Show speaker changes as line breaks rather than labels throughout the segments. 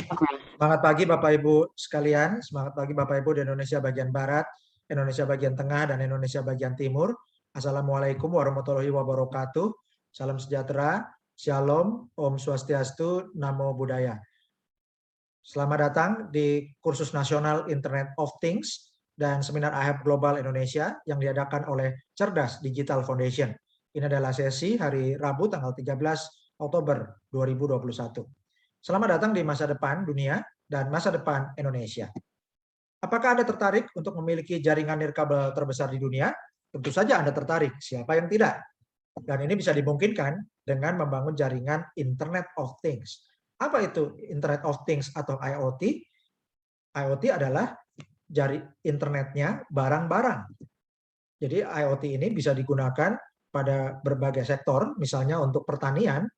Semangat pagi Bapak Ibu sekalian, semangat pagi Bapak Ibu di Indonesia bagian Barat, Indonesia bagian Tengah, dan Indonesia bagian Timur. Assalamualaikum warahmatullahi wabarakatuh. Salam sejahtera, Shalom, Om Swastiastu, Namo Buddhaya. Selamat datang di kursus nasional Internet of Things dan seminar AHEP Global Indonesia yang diadakan oleh Cerdas Digital Foundation. Ini adalah sesi hari Rabu tanggal 13 Oktober 2021. Selamat datang di masa depan dunia dan masa depan Indonesia. Apakah Anda tertarik untuk memiliki jaringan nirkabel terbesar di dunia? Tentu saja Anda tertarik, siapa yang tidak? Dan ini bisa dimungkinkan dengan membangun jaringan Internet of Things. Apa itu Internet of Things atau IoT? IoT adalah internetnya barang-barang. Jadi IoT ini bisa digunakan pada berbagai sektor, misalnya untuk pertanian,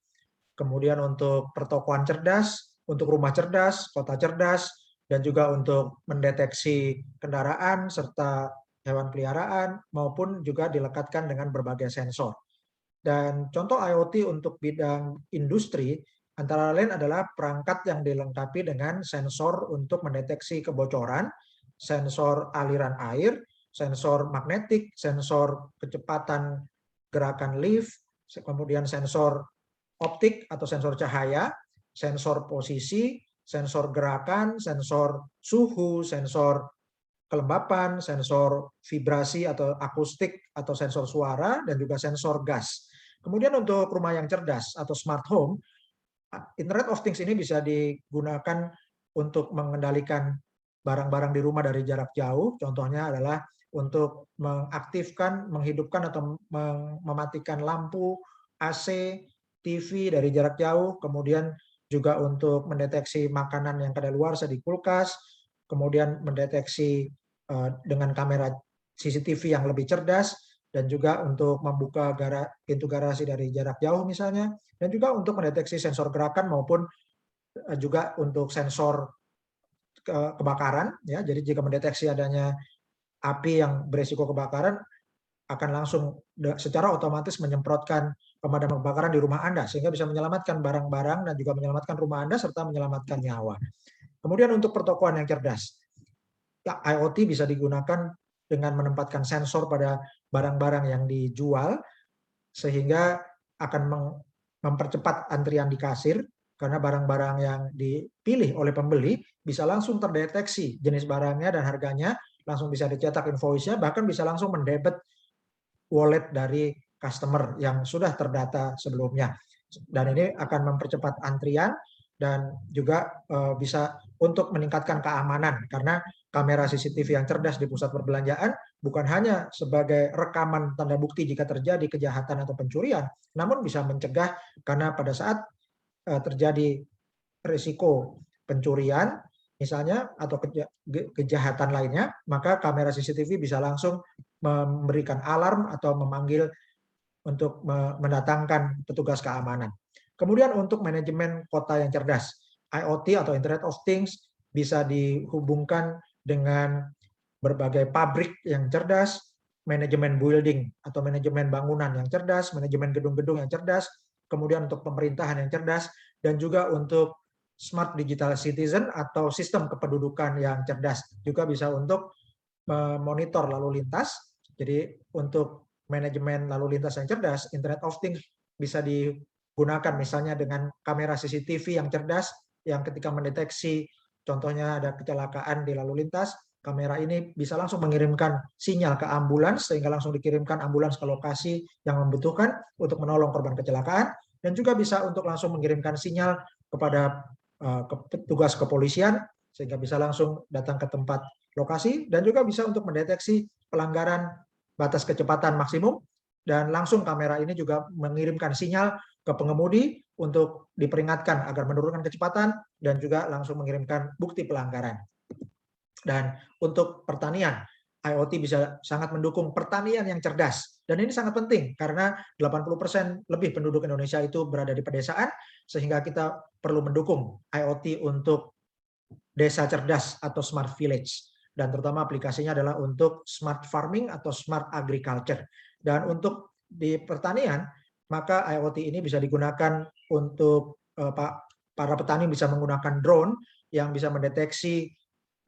kemudian untuk pertokoan cerdas, untuk rumah cerdas, kota cerdas, dan juga untuk mendeteksi kendaraan serta hewan peliharaan, maupun juga dilekatkan dengan berbagai sensor. Dan contoh IoT untuk bidang industri antara lain adalah perangkat yang dilengkapi dengan sensor untuk mendeteksi kebocoran, sensor aliran air, sensor magnetik, sensor kecepatan gerakan lift, kemudian sensor optik atau sensor cahaya, sensor posisi, sensor gerakan, sensor suhu, sensor kelembapan, sensor vibrasi atau akustik atau sensor suara, dan juga sensor gas. Kemudian untuk rumah yang cerdas atau smart home, Internet of Things ini bisa digunakan untuk mengendalikan barang-barang di rumah dari jarak jauh. Contohnya adalah untuk mengaktifkan, menghidupkan atau mematikan lampu, AC, TV dari jarak jauh, kemudian juga untuk mendeteksi makanan yang kadaluarsa di kulkas, kemudian mendeteksi dengan kamera CCTV yang lebih cerdas, dan juga untuk membuka pintu garasi dari jarak jauh misalnya, dan juga untuk mendeteksi sensor gerakan maupun juga untuk sensor kebakaran. Ya, jadi jika mendeteksi adanya api yang beresiko kebakaran, akan langsung secara otomatis menyemprotkan pemadam kebakaran di rumah Anda, sehingga bisa menyelamatkan barang-barang dan juga menyelamatkan rumah Anda serta menyelamatkan nyawa. Kemudian untuk pertokoan yang cerdas, IoT bisa digunakan dengan menempatkan sensor pada barang-barang yang dijual, sehingga akan mempercepat antrian di kasir, karena barang-barang yang dipilih oleh pembeli bisa langsung terdeteksi jenis barangnya dan harganya, langsung bisa dicetak invoice-nya, bahkan bisa langsung mendebet wallet dari customer yang sudah terdata sebelumnya. Dan ini akan mempercepat antrian dan juga bisa untuk meningkatkan keamanan, karena kamera CCTV yang cerdas di pusat perbelanjaan bukan hanya sebagai rekaman tanda bukti jika terjadi kejahatan atau pencurian, namun bisa mencegah, karena pada saat terjadi risiko pencurian misalnya atau kejahatan lainnya, maka kamera CCTV bisa langsung memberikan alarm atau memanggil untuk mendatangkan petugas keamanan. Kemudian untuk manajemen kota yang cerdas, IoT atau Internet of Things bisa dihubungkan dengan berbagai pabrik yang cerdas, manajemen building atau manajemen bangunan yang cerdas, manajemen gedung-gedung yang cerdas, kemudian untuk pemerintahan yang cerdas, dan juga untuk smart digital citizen atau sistem kependudukan yang cerdas. Juga bisa untuk memonitor lalu lintas. Jadi untuk manajemen lalu lintas yang cerdas, Internet of Things bisa digunakan misalnya dengan kamera CCTV yang cerdas, yang ketika mendeteksi contohnya ada kecelakaan di lalu lintas, kamera ini bisa langsung mengirimkan sinyal ke ambulans, sehingga langsung dikirimkan ambulans ke lokasi yang membutuhkan untuk menolong korban kecelakaan, dan juga bisa untuk langsung mengirimkan sinyal kepada petugas kepolisian, sehingga bisa langsung datang ke tempat lokasi, dan juga bisa untuk mendeteksi pelanggaran batas kecepatan maksimum, dan langsung kamera ini juga mengirimkan sinyal ke pengemudi untuk diperingatkan agar menurunkan kecepatan, dan juga langsung mengirimkan bukti pelanggaran. Dan untuk pertanian, IoT bisa sangat mendukung pertanian yang cerdas. Dan ini sangat penting karena 80% lebih penduduk Indonesia itu berada di pedesaan, sehingga kita perlu mendukung IoT untuk desa cerdas atau smart village. Dan terutama aplikasinya adalah untuk smart farming atau smart agriculture. Dan untuk di pertanian, maka IoT ini bisa digunakan untuk para petani bisa menggunakan drone yang bisa mendeteksi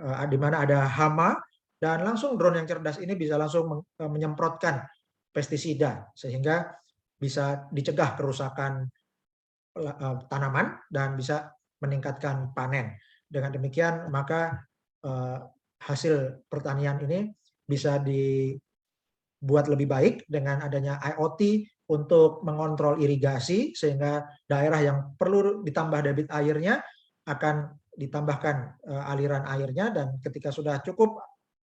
di mana ada hama, dan langsung drone yang cerdas ini bisa langsung menyemprotkan pestisida sehingga bisa dicegah kerusakan tanaman dan bisa meningkatkan panen. Dengan demikian maka hasil pertanian ini bisa dibuat lebih baik dengan adanya IoT untuk mengontrol irigasi, sehingga daerah yang perlu ditambah debit airnya akan ditambahkan aliran airnya, dan ketika sudah cukup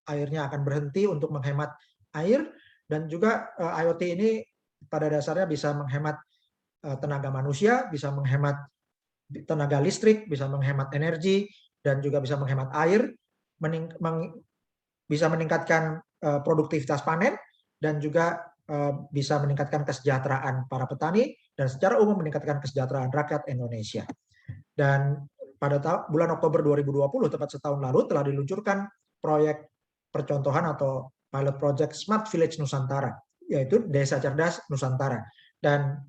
airnya akan berhenti untuk menghemat air. Dan juga IoT ini pada dasarnya bisa menghemat tenaga manusia, bisa menghemat tenaga listrik, bisa menghemat energi, dan juga bisa menghemat air, bisa meningkatkan produktivitas panen, dan juga bisa meningkatkan kesejahteraan para petani, dan secara umum meningkatkan kesejahteraan rakyat Indonesia. Dan pada bulan Oktober 2020, tepat setahun lalu, telah diluncurkan proyek percontohan atau pilot project Smart Village Nusantara, yaitu Desa Cerdas Nusantara. Dan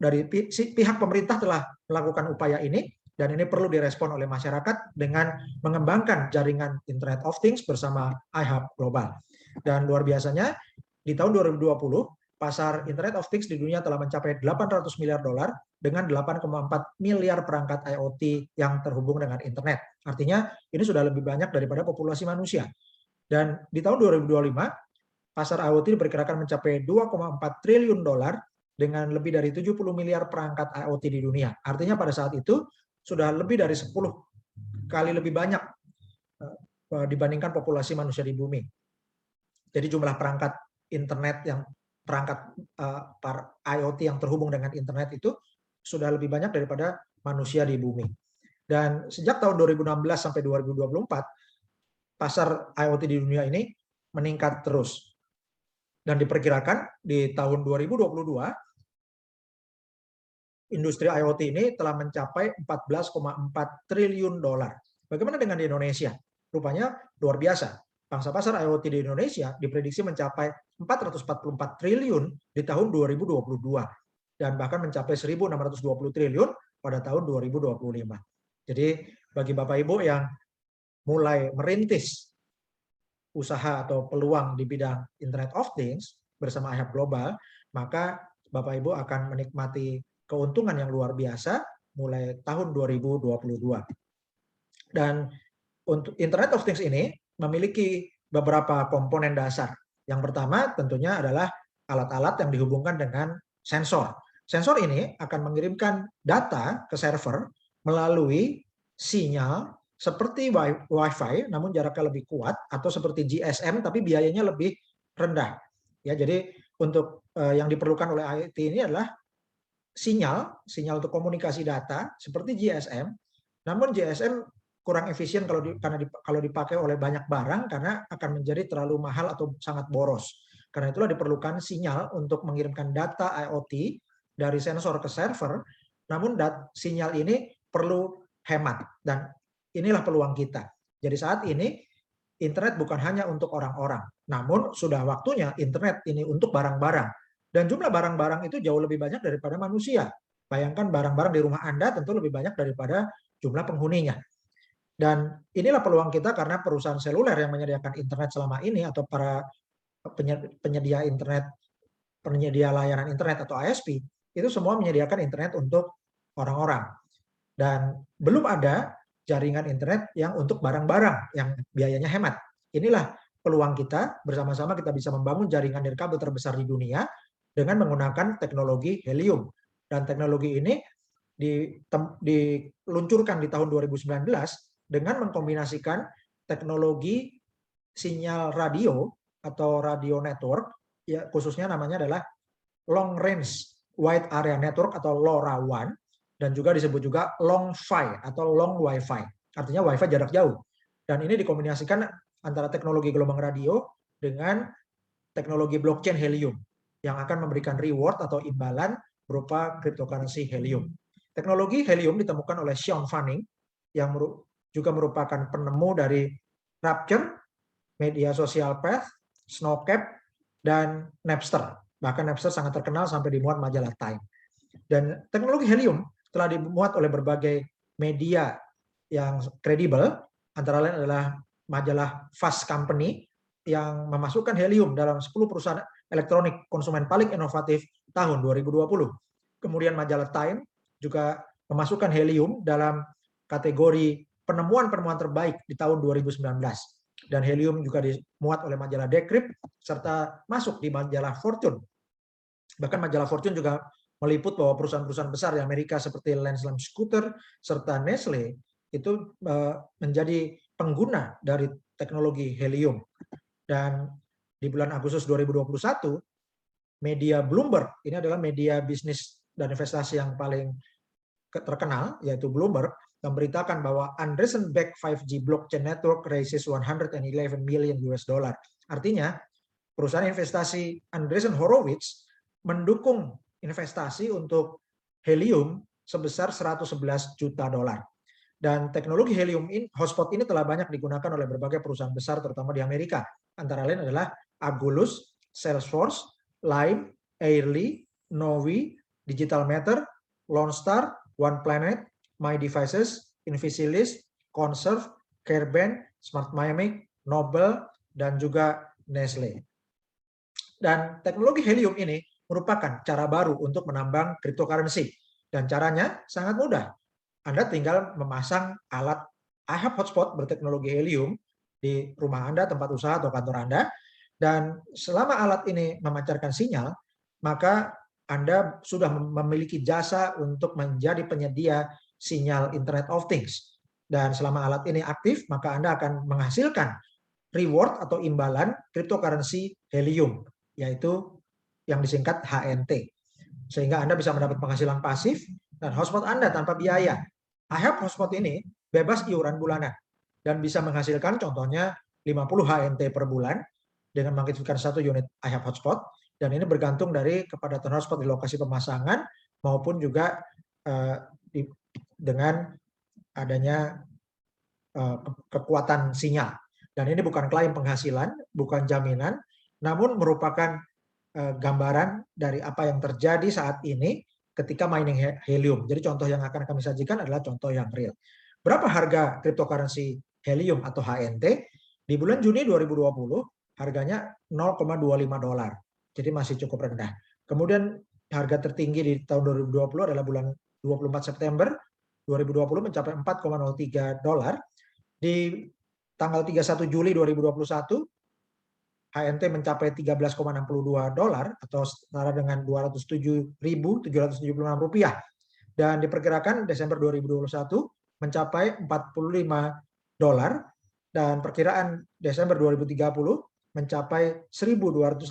dari pihak pemerintah telah melakukan upaya ini, dan ini perlu direspon oleh masyarakat dengan mengembangkan jaringan Internet of Things bersama iHub Global. Dan luar biasanya, di tahun 2020, pasar Internet of Things di dunia telah mencapai 800 miliar dolar dengan 8,4 miliar perangkat IoT yang terhubung dengan internet. Artinya ini sudah lebih banyak daripada populasi manusia. Dan di tahun 2025, pasar IoT diperkirakan mencapai 2,4 triliun dolar dengan lebih dari 70 miliar perangkat IoT di dunia. Artinya pada saat itu sudah lebih dari 10 kali lebih banyak dibandingkan populasi manusia di bumi. Jadi jumlah perangkat internet perangkat IoT yang terhubung dengan internet itu sudah lebih banyak daripada manusia di bumi. Dan sejak tahun 2016 sampai 2024, pasar IoT di dunia ini meningkat terus. Dan diperkirakan di tahun 2022, industri IoT ini telah mencapai 14,4 triliun dolar. Bagaimana dengan di Indonesia? Rupanya luar biasa. Pangsa pasar IoT di Indonesia diprediksi mencapai 444 triliun di tahun 2022 dan bahkan mencapai 1.620 triliun pada tahun 2025. Jadi bagi Bapak Ibu yang mulai merintis usaha atau peluang di bidang Internet of Things bersama iHub Global, maka Bapak Ibu akan menikmati keuntungan yang luar biasa mulai tahun 2022. Dan untuk Internet of Things ini memiliki beberapa komponen dasar. Yang pertama tentunya adalah alat-alat yang dihubungkan dengan sensor. Sensor ini akan mengirimkan data ke server melalui sinyal seperti Wi-Fi, namun jaraknya lebih kuat, atau seperti GSM tapi biayanya lebih rendah. Ya, jadi untuk yang diperlukan oleh IoT ini adalah sinyal untuk komunikasi data seperti GSM, namun GSM kurang efisien kalau dipakai oleh banyak barang karena akan menjadi terlalu mahal atau sangat boros. Karena itulah diperlukan sinyal untuk mengirimkan data IoT dari sensor ke server, namun sinyal ini perlu hemat, dan inilah peluang kita. Jadi saat ini internet bukan hanya untuk orang-orang, namun sudah waktunya internet ini untuk barang-barang. Dan jumlah barang-barang itu jauh lebih banyak daripada manusia. Bayangkan barang-barang di rumah Anda tentu lebih banyak daripada jumlah penghuninya. Dan inilah peluang kita karena perusahaan seluler yang menyediakan internet selama ini atau para penyedia internet, penyedia layanan internet atau ISP, itu semua menyediakan internet untuk orang-orang. Dan belum ada jaringan internet yang untuk barang-barang yang biayanya hemat. Itulah peluang kita, bersama-sama kita bisa membangun jaringan nirkabel terbesar di dunia dengan menggunakan teknologi helium. Dan teknologi ini diluncurkan di tahun 2019 dengan mengkombinasikan teknologi sinyal radio atau radio network, ya khususnya namanya adalah Long Range Wide Area Network atau LoRaWAN, dan juga disebut juga Long-Fi atau Long Wi-Fi, artinya Wi-Fi jarak jauh. Dan ini dikombinasikan antara teknologi gelombang radio dengan teknologi blockchain helium yang akan memberikan reward atau imbalan berupa cryptocurrency helium. Teknologi helium ditemukan oleh Sean Fanning yang juga merupakan penemu dari Rapture, media sosial Path, Snowcap, dan Napster. Bahkan Napster sangat terkenal sampai dimuat majalah Time. Dan teknologi helium telah dimuat oleh berbagai media yang kredibel, antara lain adalah majalah Fast Company yang memasukkan helium dalam 10 perusahaan elektronik konsumen paling inovatif tahun 2020. Kemudian majalah Time juga memasukkan helium dalam kategori penemuan-penemuan terbaik di tahun 2019. Dan helium juga dimuat oleh majalah Decrypt serta masuk di majalah Fortune. Bahkan majalah Fortune juga meliput bahwa perusahaan-perusahaan besar di Amerika seperti Landslam Scooter serta Nestle itu menjadi pengguna dari teknologi helium. Dan di bulan Agustus 2021, media Bloomberg, ini adalah media bisnis dan investasi yang paling terkenal, yaitu Bloomberg, memberitakan bahwa Andreessen-backed 5G blockchain network raises 111 million US dollar. Artinya, perusahaan investasi Andreessen Horowitz mendukung investasi untuk helium sebesar 111 juta dolar. Dan teknologi helium hotspot ini telah banyak digunakan oleh berbagai perusahaan besar terutama di Amerika. Antara lain adalah Agulus, Salesforce, Lime, Airly, Novi, Digital Matter, Lone Star, One Planet, My Devices, Invisilis, Conserve, Careband, Smart Miamic, Nobel, dan juga Nestle. Dan teknologi helium ini merupakan cara baru untuk menambang cryptocurrency. Dan caranya sangat mudah. Anda tinggal memasang alat IHAB hotspot berteknologi helium di rumah Anda, tempat usaha, atau kantor Anda. Dan selama alat ini memancarkan sinyal, maka Anda sudah memiliki jasa untuk menjadi penyedia sinyal Internet of Things. Dan selama alat ini aktif, maka Anda akan menghasilkan reward atau imbalan cryptocurrency helium, yaitu yang disingkat HNT. Sehingga Anda bisa mendapat penghasilan pasif dan hotspot Anda tanpa biaya. IHAB hotspot ini bebas iuran bulanan dan bisa menghasilkan contohnya 50 HNT per bulan dengan mengaktifkan 1 unit IHAB hotspot, dan ini bergantung dari kepadatan hotspot di lokasi pemasangan maupun juga dengan adanya kekuatan sinyal. Dan ini bukan klaim penghasilan, bukan jaminan, namun merupakan gambaran dari apa yang terjadi saat ini ketika mining helium. Jadi contoh yang akan kami sajikan adalah contoh yang real. Berapa harga cryptocurrency helium atau HNT? Di bulan Juni 2020 harganya 0,25 dolar. Jadi masih cukup rendah. Kemudian harga tertinggi di tahun 2020 adalah bulan 24 September 2020 mencapai 4,03 dolar. Di tanggal 31 Juli 2021 HNT mencapai 13,62 dolar atau setara dengan 207.776 rupiah. Dan diperkirakan Desember 2021 mencapai 45 dolar dan perkiraan Desember 2030 mencapai 1.288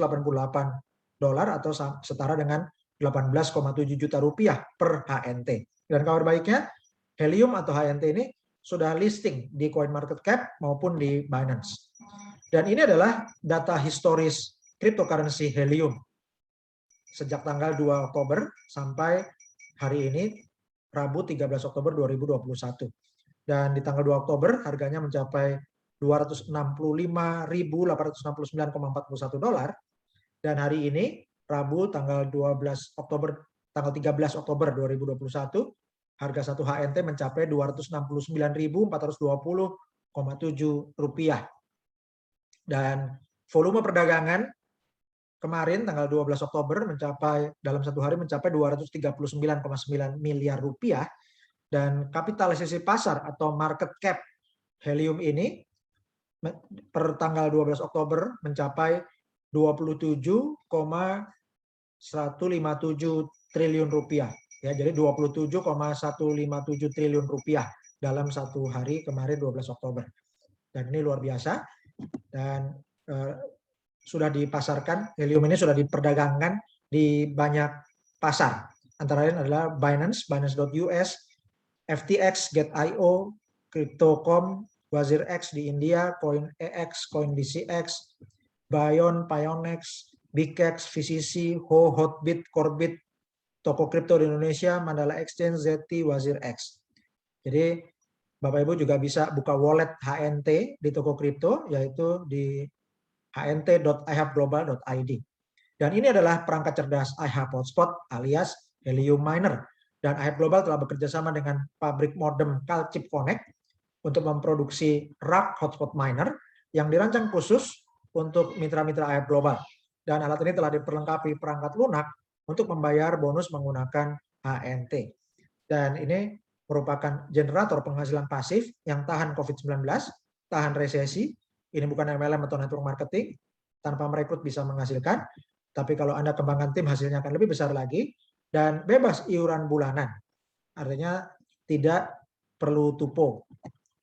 dolar atau setara dengan 18,7 juta rupiah per HNT. Dan kabar baiknya, helium atau HNT ini sudah listing di CoinMarketCap maupun di Binance. Dan ini adalah data historis cryptocurrency helium sejak tanggal 2 Oktober sampai hari ini, Rabu 13 Oktober 2021. Dan di tanggal 2 Oktober harganya mencapai 265.869,41 dolar. Dan hari ini, Rabu tanggal 13 Oktober 2021, harga 1 HNT mencapai 269.420,7 rupiah. Dan volume perdagangan kemarin tanggal 12 Oktober mencapai dalam satu hari mencapai 239,9 miliar rupiah, dan kapitalisasi pasar atau market cap helium ini per tanggal 12 Oktober mencapai 27,157 triliun rupiah. Ya, jadi 27,157 triliun rupiah dalam satu hari kemarin 12 Oktober. Dan ini luar biasa. Dan sudah dipasarkan, helium ini sudah diperdagangkan di banyak pasar. Antara lain adalah Binance, Binance.us, FTX, Get.io, Crypto.com, WazirX di India, CoinEX, CoinDCX, Bion, Pionex, BigX, VCC, Ho, Hotbit, Corbit, toko kripto di Indonesia, Mandala Exchange, Zeti, WazirX. Jadi Bapak Ibu juga bisa buka wallet HNT di toko kripto, yaitu di hnt.ihabglobal.id. Dan ini adalah perangkat cerdas IHAB Hotspot alias Helium Miner. Dan IHAB Global telah bekerja sama dengan pabrik modem Calchip Connect untuk memproduksi rak hotspot miner yang dirancang khusus untuk mitra-mitra IHAB Global. Dan alat ini telah diperlengkapi perangkat lunak untuk membayar bonus menggunakan HNT. Dan ini merupakan generator penghasilan pasif yang tahan COVID-19, tahan resesi. Ini bukan MLM atau network marketing, tanpa merekrut bisa menghasilkan. Tapi kalau Anda kembangkan tim, hasilnya akan lebih besar lagi. Dan bebas iuran bulanan. Artinya tidak perlu tupo.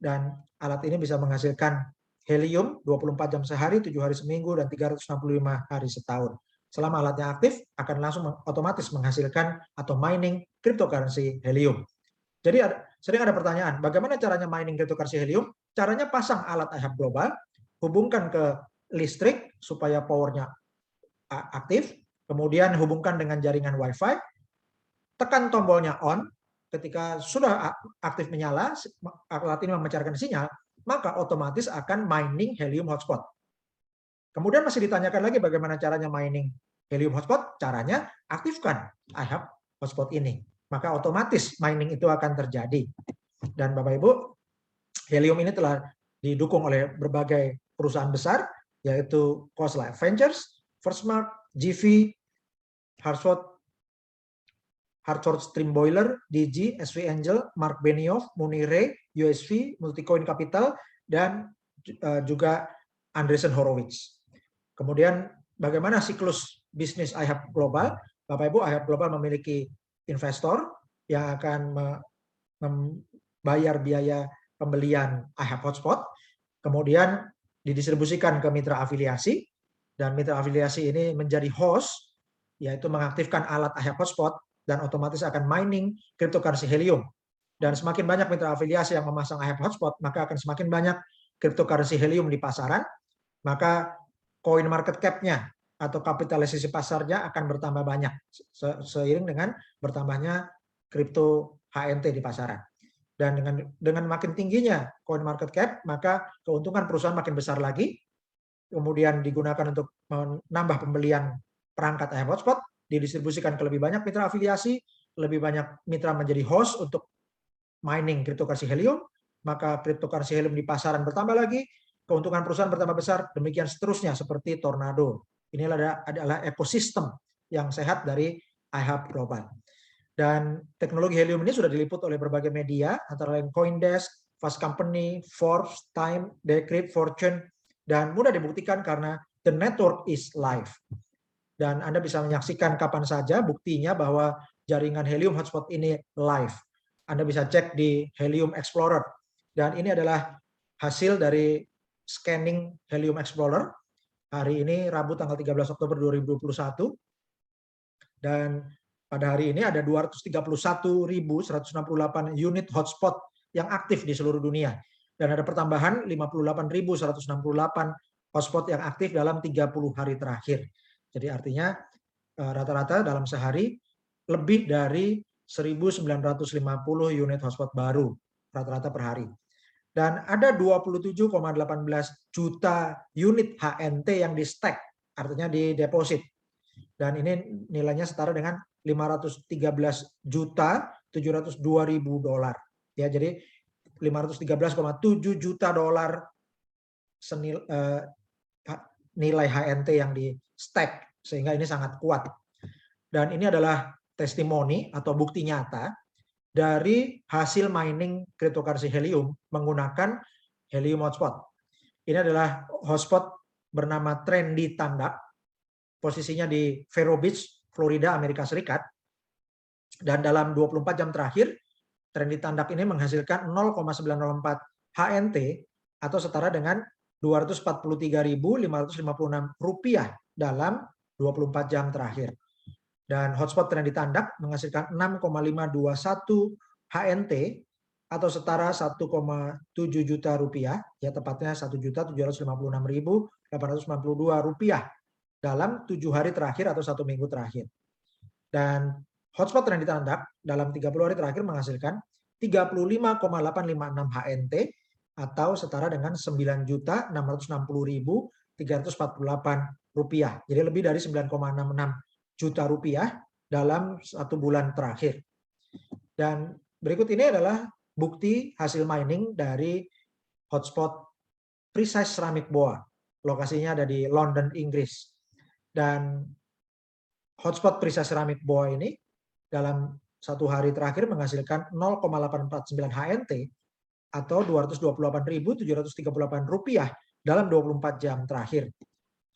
Dan alat ini bisa menghasilkan helium 24 jam sehari, 7 hari seminggu, dan 365 hari setahun. Selama alatnya aktif, akan langsung otomatis menghasilkan atau mining cryptocurrency helium. Jadi sering ada pertanyaan, bagaimana caranya mining cryptocurrency helium? Caranya pasang alat IHAB Global, hubungkan ke listrik supaya powernya aktif, kemudian hubungkan dengan jaringan Wi-Fi, tekan tombolnya on, ketika sudah aktif menyala, alat ini memancarkan sinyal, maka otomatis akan mining helium hotspot. Kemudian masih ditanyakan lagi bagaimana caranya mining helium hotspot? Caranya aktifkan IHAB hotspot ini. Maka otomatis mining itu akan terjadi. Dan Bapak Ibu, helium ini telah didukung oleh berbagai perusahaan besar, yaitu Khosla Ventures, Firstmark, GV, Hartford Stream Boiler, DG, SV Angel, Mark Benioff, Munire, USV, Multicoin Capital, dan juga Andreessen Horowitz. Kemudian bagaimana siklus bisnis IHAB Global? Bapak Ibu, IHAB Global memiliki investor yang akan membayar biaya pembelian IHAB hotspot, kemudian didistribusikan ke mitra afiliasi, dan mitra afiliasi ini menjadi host, yaitu mengaktifkan alat IHAB hotspot, dan otomatis akan mining cryptocurrency helium. Dan semakin banyak mitra afiliasi yang memasang IHAB hotspot, maka akan semakin banyak cryptocurrency helium di pasaran, maka coin market cap-nya atau kapitalisasi pasarnya akan bertambah banyak seiring dengan bertambahnya kripto HNT di pasaran. Dan dengan makin tingginya coin market cap, maka keuntungan perusahaan makin besar lagi, kemudian digunakan untuk menambah pembelian perangkat IHAB hotspot, didistribusikan ke lebih banyak mitra afiliasi, lebih banyak mitra menjadi host untuk mining cryptocurrency helium, maka cryptocurrency helium di pasaran bertambah lagi, keuntungan perusahaan bertambah besar, demikian seterusnya seperti tornado. Inilah adalah ekosistem yang sehat dari IHAB Global. Dan teknologi helium ini sudah diliput oleh berbagai media, antara lain CoinDesk, Fast Company, Forbes, Time, Decrypt, Fortune, dan mudah dibuktikan karena the network is live. Dan Anda bisa menyaksikan kapan saja buktinya bahwa jaringan helium hotspot ini live. Anda bisa cek di Helium Explorer. Dan ini adalah hasil dari scanning Helium Explorer. Hari ini Rabu tanggal 13 Oktober 2021. Dan pada hari ini ada 231.168 unit hotspot yang aktif di seluruh dunia. Dan ada pertambahan 58.168 hotspot yang aktif dalam 30 hari terakhir. Jadi artinya rata-rata dalam sehari lebih dari 1.950 unit hotspot baru rata-rata per hari. Dan ada 27,18 juta unit HNT yang di stack, artinya di deposit. Dan ini nilainya setara dengan 513.702.000 dolar. Ya, jadi 513,7 juta dolar nilai HNT yang di stack, sehingga ini sangat kuat. Dan ini adalah testimoni atau bukti nyata dari hasil mining cryptocurrency helium menggunakan helium hotspot. Ini adalah hotspot bernama Trendy Tandak, posisinya di Vero Beach, Florida, Amerika Serikat. Dan dalam 24 jam terakhir, Trendy Tandak ini menghasilkan 0,904 HNT atau setara dengan Rp243.556 dalam 24 jam terakhir. Dan hotspot Trendy Tandak menghasilkan 6,521 HNT atau setara 1,7 juta rupiah, ya tepatnya Rp1.756.892 dalam 7 hari terakhir atau 1 minggu terakhir. Dan hotspot Trendy Tandak dalam 30 hari terakhir menghasilkan 35,856 HNT atau setara dengan Rp9.660.348. Jadi lebih dari 9,66 juta rupiah dalam 1 bulan terakhir. Dan berikut ini adalah bukti hasil mining dari hotspot Precise Ceramic Boa. Lokasinya ada di London, Inggris. Dan hotspot Precise Ceramic Boa ini dalam satu hari terakhir menghasilkan 0,849 HNT atau Rp228.738 dalam 24 jam terakhir.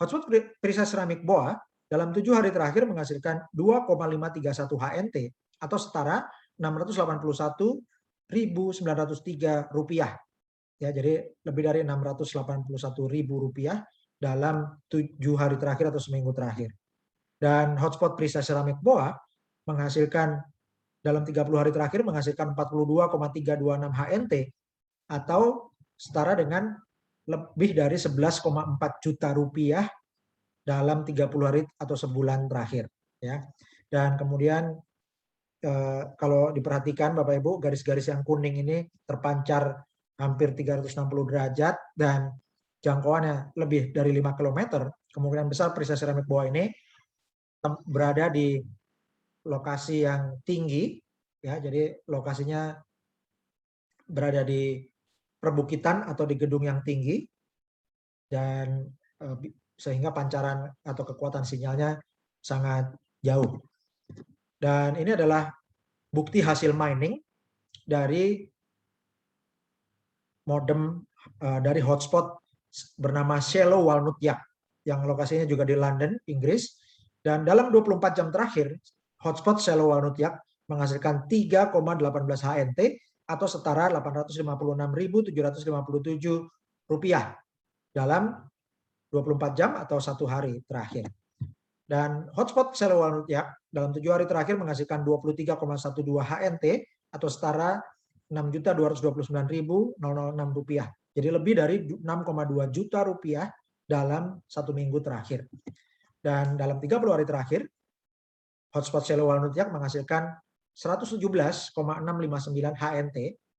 Hotspot Precise Ceramic Boa dalam 7 hari terakhir menghasilkan 2,531 HNT atau setara Rp681.903. Ya, jadi lebih dari Rp681.000 dalam 7 hari terakhir atau seminggu terakhir. Dan hotspot Precise Ceramic Boa menghasilkan dalam 30 hari terakhir menghasilkan 42,326 HNT atau setara dengan lebih dari 11,4 juta rupiah dalam 30 hari atau sebulan terakhir, ya. Dan kemudian kalau diperhatikan Bapak Ibu, garis-garis yang kuning ini terpancar hampir 360 derajat dan jangkauannya lebih dari 5 km. Kemungkinan besar Precise Ceramic Boa ini berada di lokasi yang tinggi, ya. Jadi lokasinya berada di perbukitan atau di gedung yang tinggi, dan sehingga pancaran atau kekuatan sinyalnya sangat jauh. Dan ini adalah bukti hasil mining dari modem dari hotspot bernama Shallow Walnut Yak yang lokasinya juga di London, Inggris. Dan dalam 24 jam terakhir, hotspot Shallow Walnut Yak menghasilkan 3,18 HNT atau setara Rp856.757 dalam 24 jam atau satu hari terakhir. Dan hotspot Shallow Walnut Yak dalam 7 hari terakhir menghasilkan 23,12 HNT atau setara Rp6.229.006. Jadi lebih dari 6,2 juta rupiah dalam satu minggu terakhir. Dan dalam 30 hari terakhir, hotspot Shallow Walnut Yak menghasilkan 117,659 HNT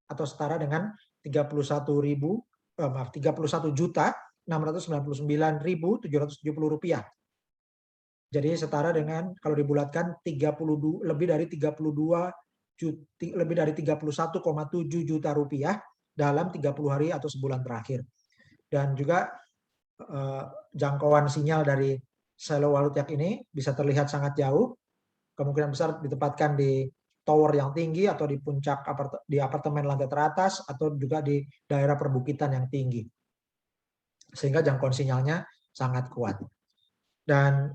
atau setara dengan 31.699.770 rupiah. Jadi setara dengan kalau dibulatkan lebih dari 31,7 juta rupiah dalam 30 hari atau sebulan terakhir. Dan juga jangkauan sinyal dari Shallow Walnut Yak ini bisa terlihat sangat jauh. Kemungkinan besar ditempatkan di tower yang tinggi atau di puncak di apartemen lantai teratas atau juga di daerah perbukitan yang tinggi. Sehingga jangkauan sinyalnya sangat kuat. Dan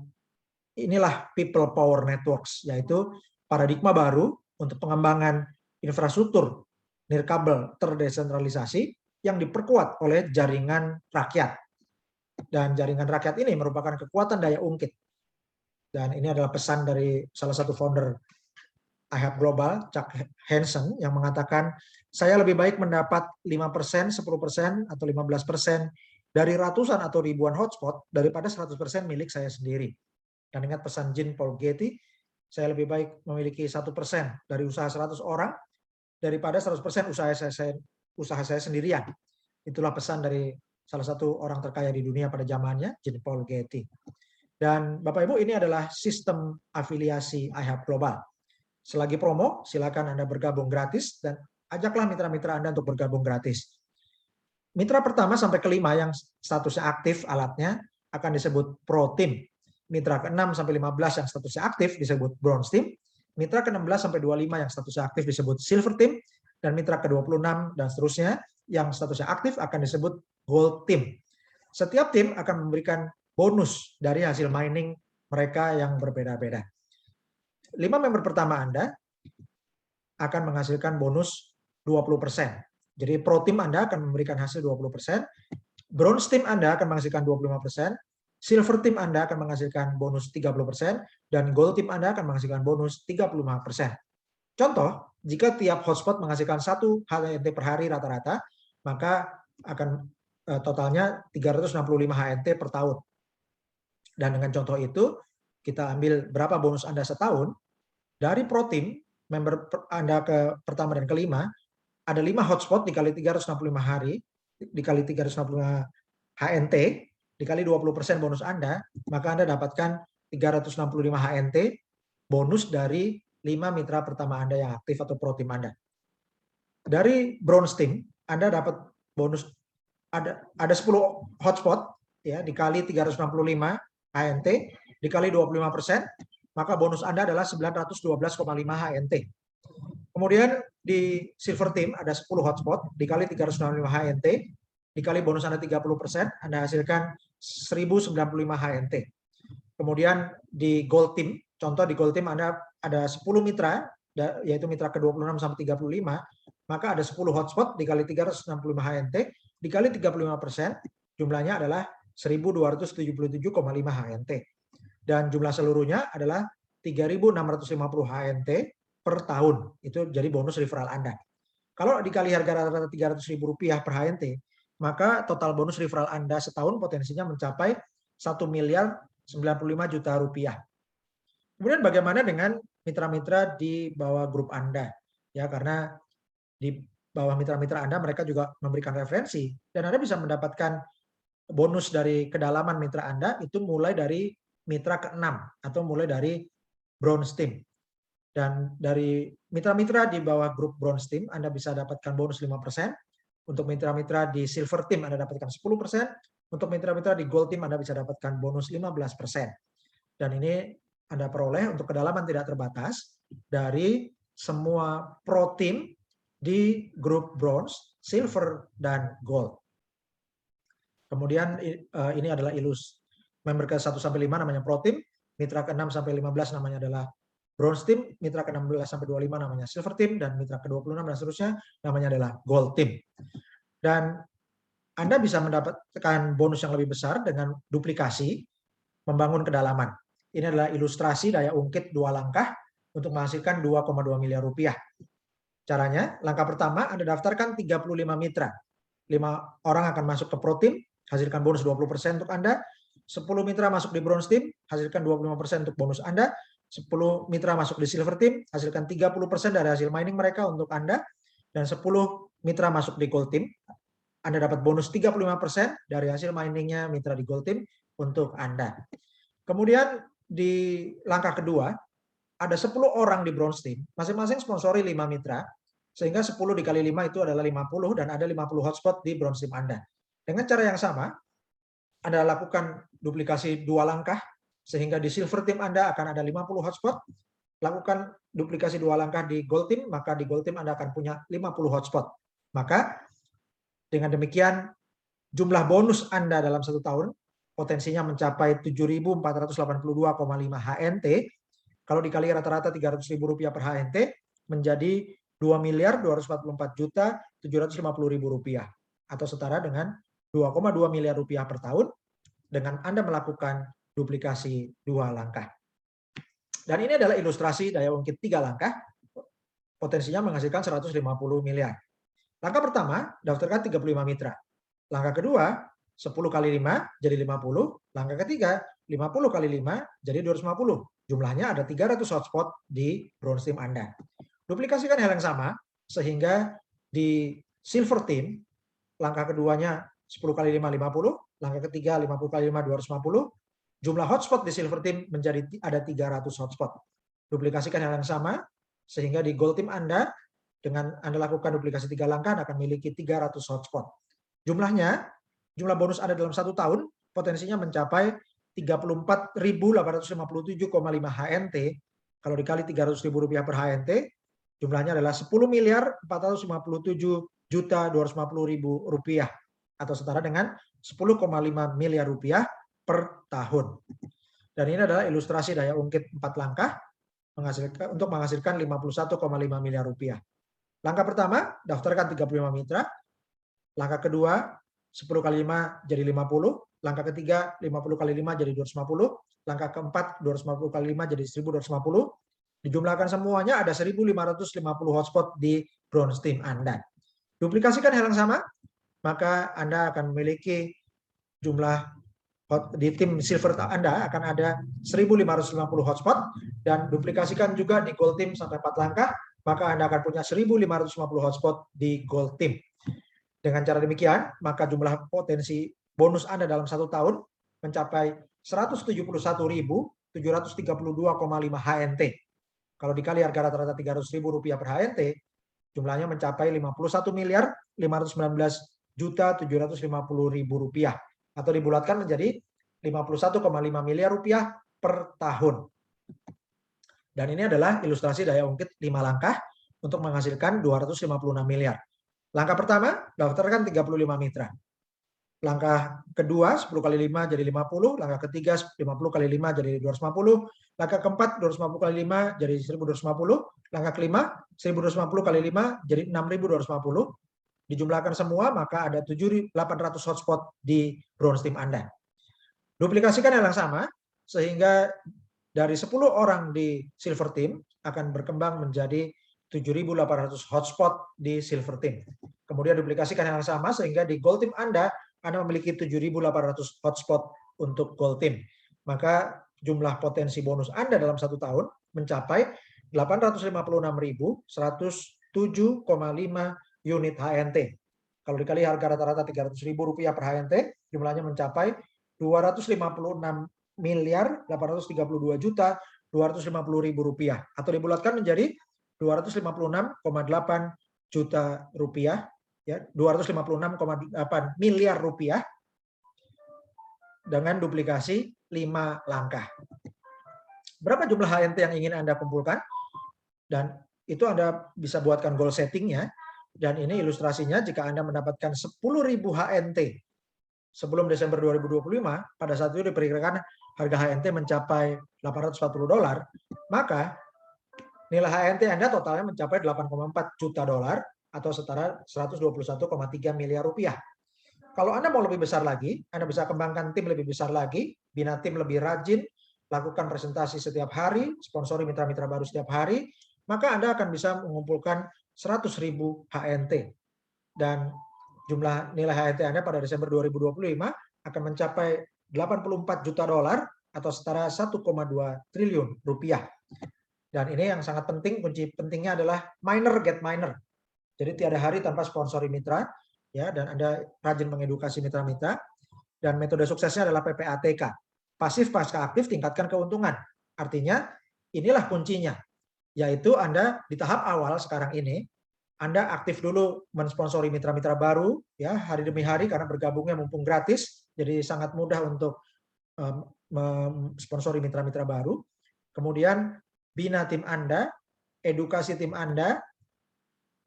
inilah People Power Networks, yaitu paradigma baru untuk pengembangan infrastruktur nirkabel terdesentralisasi yang diperkuat oleh jaringan rakyat. Dan jaringan rakyat ini merupakan kekuatan daya ungkit. Dan ini adalah pesan dari salah satu founder iHub Global, Chuck Hansen, yang mengatakan, saya lebih baik mendapat 5%, 10%, atau 15% dari ratusan atau ribuan hotspot daripada 100% milik saya sendiri. Dan ingat pesan Jean Paul Getty, saya lebih baik memiliki 1% dari usaha 100 orang daripada 100% usaha saya sendirian. Itulah pesan dari salah satu orang terkaya di dunia pada zamannya, Jean Paul Getty. Dan Bapak Ibu, ini adalah sistem afiliasi iHub Global. Selagi promo, silakan Anda bergabung gratis dan ajaklah mitra-mitra Anda untuk bergabung gratis. Mitra pertama sampai kelima yang statusnya aktif alatnya akan disebut Pro Team. Mitra ke-6 sampai 15 yang statusnya aktif disebut Bronze Team. Mitra ke-16 sampai 25 yang statusnya aktif disebut Silver Team. Dan mitra ke-26 dan seterusnya yang statusnya aktif akan disebut Gold Team. Setiap tim akan memberikan bonus dari hasil mining mereka yang berbeda-beda. 5 member pertama Anda akan menghasilkan bonus 20%. Jadi Pro Team Anda akan memberikan hasil 20%, Bronze Team Anda akan menghasilkan 25%, Silver Team Anda akan menghasilkan bonus 30%, dan Gold Team Anda akan menghasilkan bonus 35%. Contoh, jika tiap hotspot menghasilkan 1 HNT per hari rata-rata, maka akan totalnya 365 HNT per tahun. Dan dengan contoh itu, kita ambil berapa bonus Anda setahun, dari Pro Team, member Anda ke pertama dan kelima, ada 5 hotspot dikali 365 hari, dikali 365 HNT, dikali 20% bonus Anda, maka Anda dapatkan 365 HNT bonus dari 5 mitra pertama Anda yang aktif atau Pro Team Anda. Dari bronze team, Anda dapat bonus ada 10 hotspot ya dikali 365 HNT dikali 25%, maka bonus Anda adalah 912,5 HNT. Kemudian di silver team ada 10 hotspot dikali 365 HNT dikali bonus Anda 30%, Anda hasilkan 1095 HNT. Kemudian di gold team, contoh di gold team Anda ada 10 mitra, yaitu mitra ke-26 sampai 35, maka ada 10 hotspot dikali 365 HNT dikali 35%, jumlahnya adalah 1277,5 HNT. Dan jumlah seluruhnya adalah 3650 HNT per tahun. Itu jadi bonus referral Anda. Kalau dikali harga rata-rata Rp300.000 per HNT, maka total bonus referral Anda setahun potensinya mencapai 1.095 juta rupiah. Kemudian bagaimana dengan mitra-mitra di bawah grup Anda? Ya, karena di bawah mitra-mitra Anda mereka juga memberikan referensi dan Anda bisa mendapatkan bonus dari kedalaman mitra Anda itu mulai dari mitra ke-6 atau mulai dari bronze team. Dan dari mitra-mitra di bawah grup bronze team Anda bisa dapatkan bonus 5%. Untuk mitra-mitra di silver team Anda dapatkan 10%. Untuk mitra-mitra di gold team Anda bisa dapatkan bonus 15%. Dan ini Anda peroleh untuk kedalaman tidak terbatas dari semua pro team di grup bronze, silver, dan gold. Kemudian ini adalah member ke-1 sampai 5 namanya pro team, mitra ke-6 sampai 15 namanya adalah bronze team, mitra ke-16 sampai 25 namanya silver team, dan mitra ke-26 dan seterusnya namanya adalah gold team. Dan Anda bisa mendapatkan bonus yang lebih besar dengan duplikasi membangun kedalaman. Ini adalah ilustrasi daya ungkit 2 langkah untuk menghasilkan 2,2 miliar rupiah. Caranya, langkah pertama Anda daftarkan 35 mitra. 5 orang akan masuk ke pro team, hasilkan bonus 20% untuk Anda. 10 mitra masuk di bronze team, hasilkan 25% untuk bonus Anda. 10 mitra masuk di silver team, hasilkan 30% dari hasil mining mereka untuk Anda. Dan 10 mitra masuk di gold team, Anda dapat bonus 35% dari hasil miningnya mitra di gold team untuk Anda. Kemudian di langkah kedua, ada 10 orang di bronze team, masing-masing sponsori 5 mitra, sehingga 10 dikali 5 itu adalah 50 dan ada 50 hotspot di bronze team Anda. Dengan cara yang sama, Anda lakukan duplikasi 2 langkah, sehingga di silver team Anda akan ada 50 hotspot. Lakukan duplikasi 2 langkah di gold team, maka di gold team Anda akan punya 50 hotspot. Maka dengan demikian jumlah bonus Anda dalam 1 tahun potensinya mencapai 7.482,5 HNT. Kalau dikali rata-rata Rp300.000 per HNT menjadi 2.244.750.000 rupiah atau setara dengan 2,2 miliar rupiah per tahun dengan Anda melakukan duplikasi 2 langkah. Dan ini adalah ilustrasi daya ungkit 3 langkah, potensinya menghasilkan 150 miliar. Langkah pertama, daftarkan 35 mitra. Langkah kedua, 10 kali 5 jadi 50. Langkah ketiga, 50 kali 5 jadi 250. Jumlahnya ada 300 hotspot di bronze team Anda. Duplikasikan hal yang sama, sehingga di silver team, langkah keduanya 10 kali 5, 50. Langkah ketiga, 50 kali 5, 250. Jumlah hotspot di silver team menjadi ada 300 hotspot. Duplikasikan hal yang sama, sehingga di gold team Anda, dengan Anda lakukan duplikasi 3 langkah, Anda akan memiliki 300 hotspot. Jumlah bonus Anda dalam 1 tahun, potensinya mencapai 34.857,5 HNT. Kalau dikali Rp300.000 per HNT, jumlahnya adalah 10.457.250.000 rupiah atau setara dengan 10,5 miliar rupiah per tahun. Dan ini adalah ilustrasi daya ungkit 4 langkah untuk menghasilkan 51,5 miliar rupiah. Langkah pertama, daftarkan 35 mitra. Langkah kedua, 10 kali 5 jadi 50. Langkah ketiga, 50 kali 5 jadi 250. Langkah keempat, 250 kali 5 jadi 1250. Dijumlahkan semuanya ada 1.550 hotspot di bronze team Anda. Duplikasikan hal yang sama, maka Anda akan memiliki jumlah di tim silver Anda akan ada 1.550 hotspot, dan duplikasikan juga di gold team sampai 4 langkah, maka Anda akan punya 1.550 hotspot di gold team. Dengan cara demikian, maka jumlah potensi bonus Anda dalam 1 tahun mencapai 171.732,5 HNT. Kalau dikali harga rata-rata Rp300.000 per HNT, jumlahnya mencapai 51.519.750.000 rupiah atau dibulatkan menjadi 51,5 miliar rupiah per tahun. Dan ini adalah ilustrasi daya ungkit 5 langkah untuk menghasilkan 256 miliar. Langkah pertama, daftarkan 35 mitra. Langkah kedua, 10 kali 5 jadi 50. Langkah ketiga, 50 kali 5 jadi 250. Langkah keempat, 250 kali 5 jadi 1250. Langkah kelima, 1250 kali 5 jadi 6250. Dijumlahkan semua, maka ada 7.800 hotspot di bronze team Anda. Duplikasikan yang sama, sehingga dari 10 orang di silver team akan berkembang menjadi 7.800 hotspot di silver team. Kemudian duplikasikan yang sama sehingga di gold team Anda memiliki 7.800 hotspot untuk gold team. Maka jumlah potensi bonus Anda dalam 1 tahun mencapai 856.107,5 unit HNT. Kalau dikali harga rata-rata Rp300.000 per HNT, jumlahnya mencapai 256.832.250.000 rupiah atau dibulatkan menjadi 256,8 juta rupiah, ya 256,8 miliar rupiah dengan duplikasi 5 langkah. Berapa jumlah HNT yang ingin Anda kumpulkan? Dan itu Anda bisa buatkan goal settingnya. Dan ini ilustrasinya jika Anda mendapatkan 10.000 HNT sebelum Desember 2025, pada saat itu diperkirakan harga HNT mencapai $840, maka nilai HNT Anda totalnya mencapai 8,4 juta dolar atau setara 121,3 miliar rupiah. Kalau Anda mau lebih besar lagi, Anda bisa kembangkan tim lebih besar lagi, bina tim lebih rajin, lakukan presentasi setiap hari, sponsori mitra-mitra baru setiap hari, maka Anda akan bisa mengumpulkan 100.000 HNT. Dan jumlah nilai HNT Anda pada Desember 2025 akan mencapai 84 juta dolar atau setara 1,2 triliun rupiah. Dan ini yang sangat penting, kunci pentingnya adalah miner get miner. Jadi tiada hari tanpa sponsori mitra, ya, dan Anda rajin mengedukasi mitra-mitra. Dan metode suksesnya adalah PPATK. Pasif pasca aktif tingkatkan keuntungan. Artinya inilah kuncinya, yaitu Anda di tahap awal sekarang ini, Anda aktif dulu mensponsori mitra-mitra baru, ya, hari demi hari karena bergabungnya mumpung gratis, jadi sangat mudah untuk mensponsori mitra-mitra baru. Kemudian bina tim Anda, edukasi tim Anda,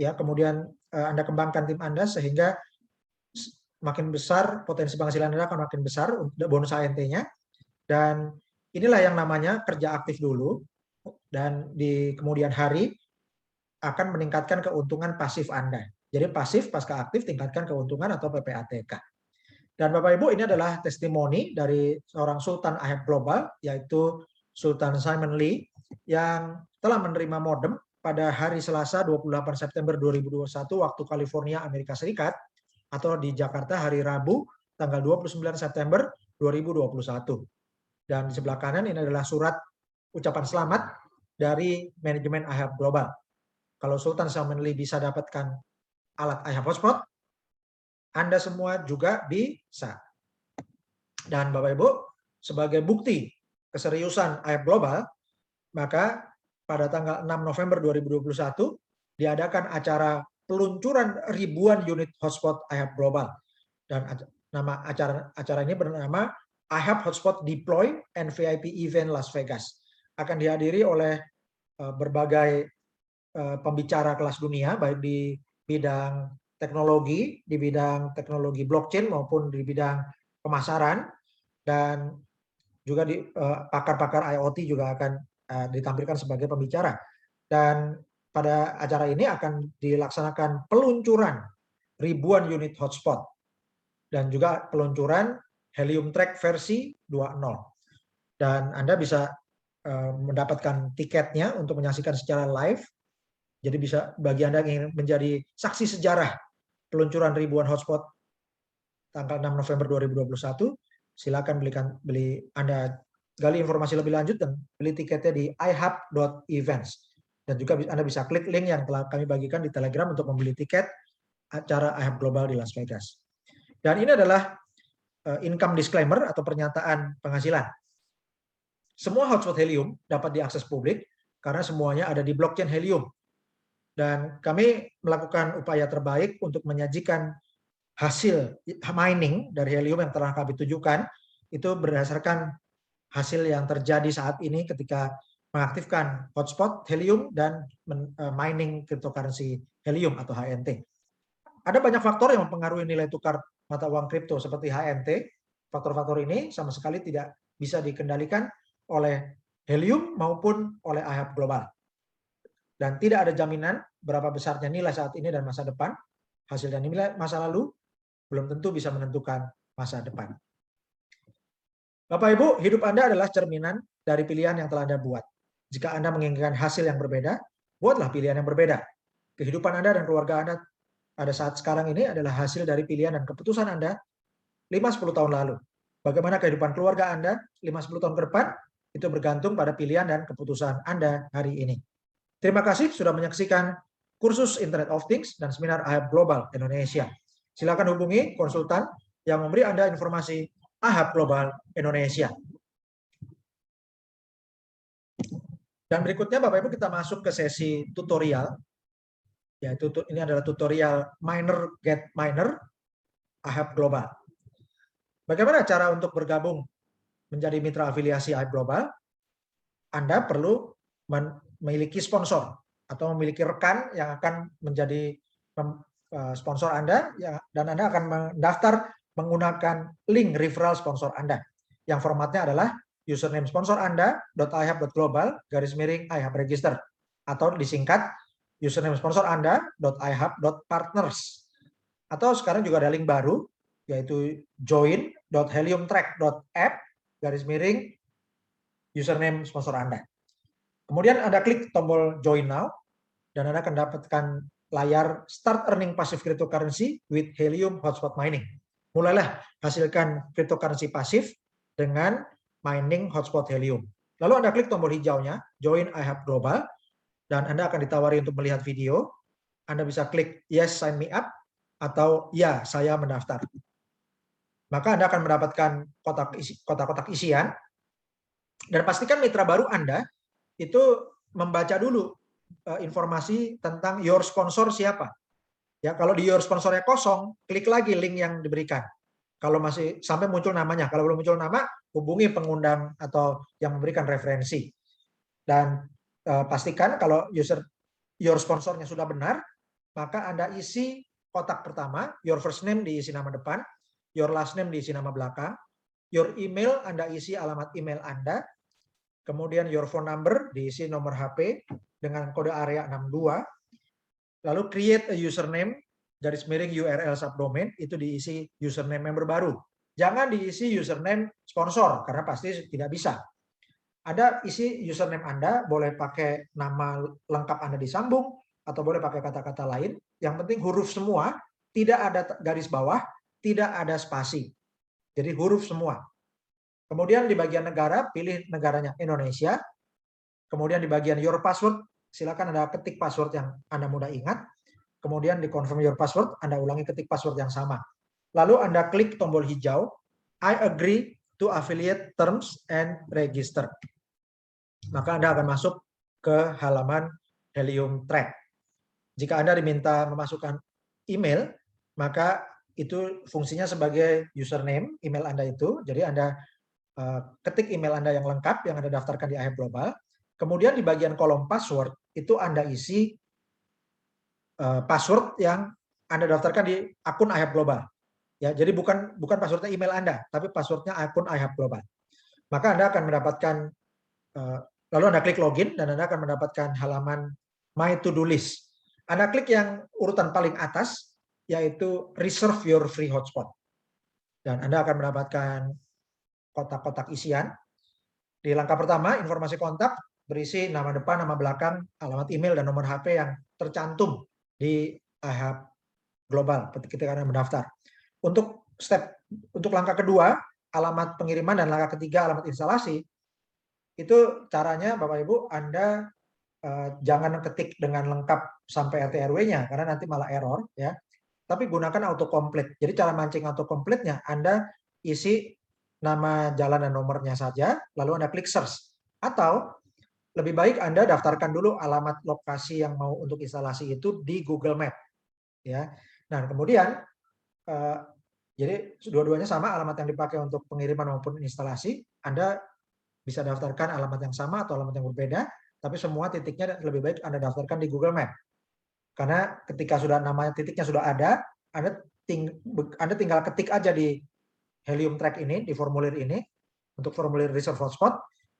ya, kemudian Anda kembangkan tim Anda sehingga makin besar potensi penghasilan Anda akan makin besar bonus HNT-nya. Dan inilah yang namanya kerja aktif dulu, dan di kemudian hari akan meningkatkan keuntungan pasif Anda. Jadi pasif pasca aktif tingkatkan keuntungan atau PPATK. Dan Bapak Ibu, ini adalah testimoni dari seorang Sultan IHAB Global, yaitu Sultan Simon Lee, yang telah menerima modem pada hari Selasa 28 September 2021 waktu California, Amerika Serikat, atau di Jakarta hari Rabu tanggal 29 September 2021. Dan di sebelah kanan ini adalah surat ucapan selamat dari manajemen IHAB Global. Kalau Sultan Simon Lee bisa dapatkan alat IHAB Hotspot, Anda semua juga bisa. Dan Bapak Ibu, sebagai bukti keseriusan IHAB Global, maka pada tanggal 6 November 2021 diadakan acara peluncuran ribuan unit hotspot IHAB Global. Dan nama acara ini bernama IHAB Hotspot Deploy and VIP Event Las Vegas. Akan dihadiri oleh berbagai pembicara kelas dunia, baik di bidang teknologi, blockchain maupun di bidang pemasaran, dan juga di pakar-pakar IoT juga akan ditampilkan sebagai pembicara. Dan pada acara ini akan dilaksanakan peluncuran ribuan unit hotspot dan juga peluncuran Helium Track versi 2.0. Dan Anda bisa mendapatkan tiketnya untuk menyaksikan secara live. Jadi bisa bagi Anda yang ingin menjadi saksi sejarah peluncuran ribuan hotspot tanggal 6 November 2021, silakan Anda gali informasi lebih lanjut dan beli tiketnya di ihab.events. Dan juga Anda bisa klik link yang telah kami bagikan di Telegram untuk membeli tiket acara IHAB Global di Las Vegas. Dan ini adalah income disclaimer atau pernyataan penghasilan. Semua hotspot Helium dapat diakses publik karena semuanya ada di blockchain Helium. Dan kami melakukan upaya terbaik untuk menyajikan hasil mining dari helium yang telah kami tunjukkan itu berdasarkan hasil yang terjadi saat ini ketika mengaktifkan hotspot helium dan mining cryptocurrency helium atau HNT. Ada banyak faktor yang mempengaruhi nilai tukar mata uang kripto seperti HNT. Faktor-faktor ini sama sekali tidak bisa dikendalikan oleh helium maupun oleh IHAB global. Dan tidak ada jaminan berapa besarnya nilai saat ini dan masa depan. Hasil dan nilai masa lalu belum tentu bisa menentukan masa depan. Bapak Ibu, hidup Anda adalah cerminan dari pilihan yang telah Anda buat. Jika Anda menginginkan hasil yang berbeda, buatlah pilihan yang berbeda. Kehidupan Anda dan keluarga Anda pada saat sekarang ini adalah hasil dari pilihan dan keputusan Anda 5-10 tahun lalu. Bagaimana kehidupan keluarga Anda 5-10 tahun ke depan, itu bergantung pada pilihan dan keputusan Anda hari ini. Terima kasih sudah menyaksikan kursus Internet of Things dan seminar IHAB Global Indonesia. Silakan hubungi konsultan yang memberi Anda informasi IHAB Global Indonesia. Dan berikutnya Bapak Ibu kita masuk ke sesi tutorial. Yaitu ini adalah tutorial miner get miner IHAB Global. Bagaimana cara untuk bergabung menjadi mitra afiliasi IHAB Global? Anda perlu memiliki sponsor atau memiliki rekan yang akan menjadi sponsor Anda dan Anda akan mendaftar menggunakan link referral sponsor Anda yang formatnya adalah username sponsor Anda .ihab.global_ihab register atau disingkat username sponsor Anda .ihab.partners. Atau sekarang juga ada link baru yaitu join.heliumtrack.app/username sponsor Anda. Kemudian Anda klik tombol join now dan Anda akan dapatkan layar start earning passive cryptocurrency with helium hotspot mining. Mulailah hasilkan cryptocurrency pasif dengan mining hotspot helium. Lalu Anda klik tombol hijaunya join IHAB Global dan Anda akan ditawari untuk melihat video. Anda bisa klik yes sign me up atau ya saya mendaftar. Maka Anda akan mendapatkan kotak-kotak isian dan pastikan mitra baru Anda itu membaca dulu informasi tentang your sponsor siapa. Ya, kalau di your sponsornya kosong, klik lagi link yang diberikan. Kalau masih sampai muncul namanya, kalau belum muncul nama, hubungi pengundang atau yang memberikan referensi. Dan pastikan kalau your sponsornya sudah benar, maka Anda isi kotak pertama, your first name diisi nama depan, your last name diisi nama belakang, your email Anda isi alamat email Anda, kemudian your phone number diisi nomor HP dengan kode area 62, lalu create a username _URL subdomain itu diisi username member baru. Jangan diisi username sponsor karena pasti tidak bisa. Ada isi username Anda, boleh pakai nama lengkap Anda disambung atau boleh pakai kata-kata lain. Yang penting huruf semua, tidak ada garis bawah, tidak ada spasi. Jadi huruf semua. Kemudian di bagian negara, pilih negaranya Indonesia. Kemudian di bagian your password, silakan Anda ketik password yang Anda mudah ingat. Kemudian di confirm your password, Anda ulangi ketik password yang sama. Lalu Anda klik tombol hijau, I agree to affiliate terms and register. Maka Anda akan masuk ke halaman Helium Track. Jika Anda diminta memasukkan email, maka itu fungsinya sebagai username email Anda itu. Jadi Anda ketik email Anda yang lengkap yang Anda daftarkan di IHAB Global. Kemudian di bagian kolom password itu Anda isi password yang Anda daftarkan di akun IHAB Global. Ya, jadi bukan passwordnya email Anda, tapi passwordnya akun IHAB Global. Maka Anda akan mendapatkan lalu Anda klik login dan Anda akan mendapatkan halaman My To Do List. Anda klik yang urutan paling atas yaitu Reserve Your Free Hotspot. Dan Anda akan mendapatkan kotak-kotak isian. Di langkah pertama, informasi kontak berisi nama depan, nama belakang, alamat email, dan nomor HP yang tercantum di IHAB Global ketika Anda mendaftar. Untuk langkah kedua, alamat pengiriman, dan langkah ketiga, alamat instalasi, itu caranya Bapak Ibu, Anda jangan ketik dengan lengkap sampai RT RW-nya, karena nanti malah error. Ya. Tapi gunakan autocomplete. Jadi cara mancing autocomplete-nya, Anda isi nama jalan dan nomornya saja, lalu Anda klik search. Atau lebih baik Anda daftarkan dulu alamat lokasi yang mau untuk instalasi itu di Google Map, ya. Nah, kemudian jadi dua-duanya sama, alamat yang dipakai untuk pengiriman maupun instalasi, Anda bisa daftarkan alamat yang sama atau alamat yang berbeda, tapi semua titiknya lebih baik Anda daftarkan di Google Map. Karena ketika sudah namanya titiknya sudah ada, Anda tinggal ketik aja di Helium Track ini, di formulir ini, untuk formulir reserve hotspot,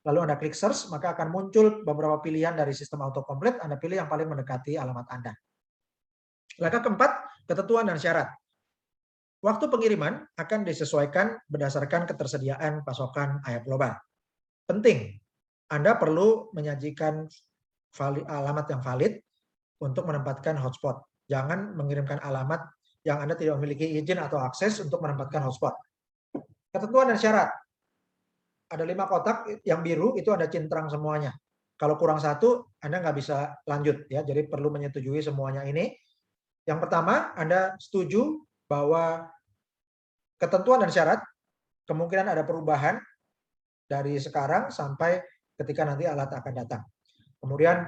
lalu Anda klik search, maka akan muncul beberapa pilihan dari sistem autocomplete, Anda pilih yang paling mendekati alamat Anda. Langkah keempat, ketentuan dan syarat. Waktu pengiriman akan disesuaikan berdasarkan ketersediaan pasokan IHAP global. Penting, Anda perlu menyajikan alamat yang valid untuk menempatkan hotspot. Jangan mengirimkan alamat yang Anda tidak memiliki izin atau akses untuk menempatkan hotspot. Ketentuan dan syarat. Ada 5 kotak, yang biru itu Anda centang semuanya. Kalau kurang satu, Anda nggak bisa lanjut, ya. Jadi perlu menyetujui semuanya ini. Yang pertama, Anda setuju bahwa ketentuan dan syarat kemungkinan ada perubahan dari sekarang sampai ketika nanti alat akan datang. Kemudian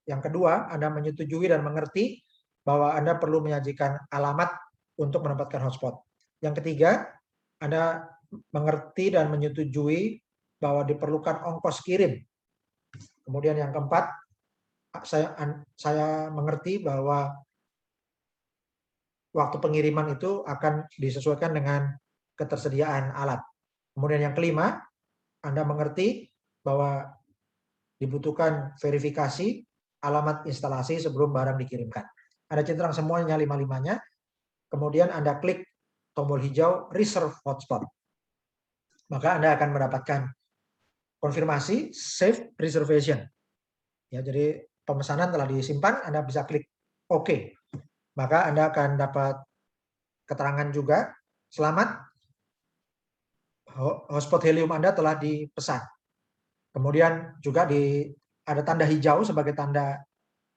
yang kedua, Anda menyetujui dan mengerti bahwa Anda perlu menyajikan alamat untuk menempatkan hotspot. Yang ketiga, Anda mengerti dan menyetujui bahwa diperlukan ongkos kirim. Kemudian yang keempat, saya mengerti bahwa waktu pengiriman itu akan disesuaikan dengan ketersediaan alat. Kemudian yang kelima, Anda mengerti bahwa dibutuhkan verifikasi alamat instalasi sebelum barang dikirimkan. Anda centang semuanya 5-5-nya, kemudian Anda klik tombol hijau Reserve Hotspot. Maka Anda akan mendapatkan konfirmasi Save Reservation. Ya, jadi pemesanan telah disimpan, Anda bisa klik OK. Maka Anda akan dapat keterangan juga, selamat, hotspot helium Anda telah dipesan. Kemudian juga ada tanda hijau sebagai tanda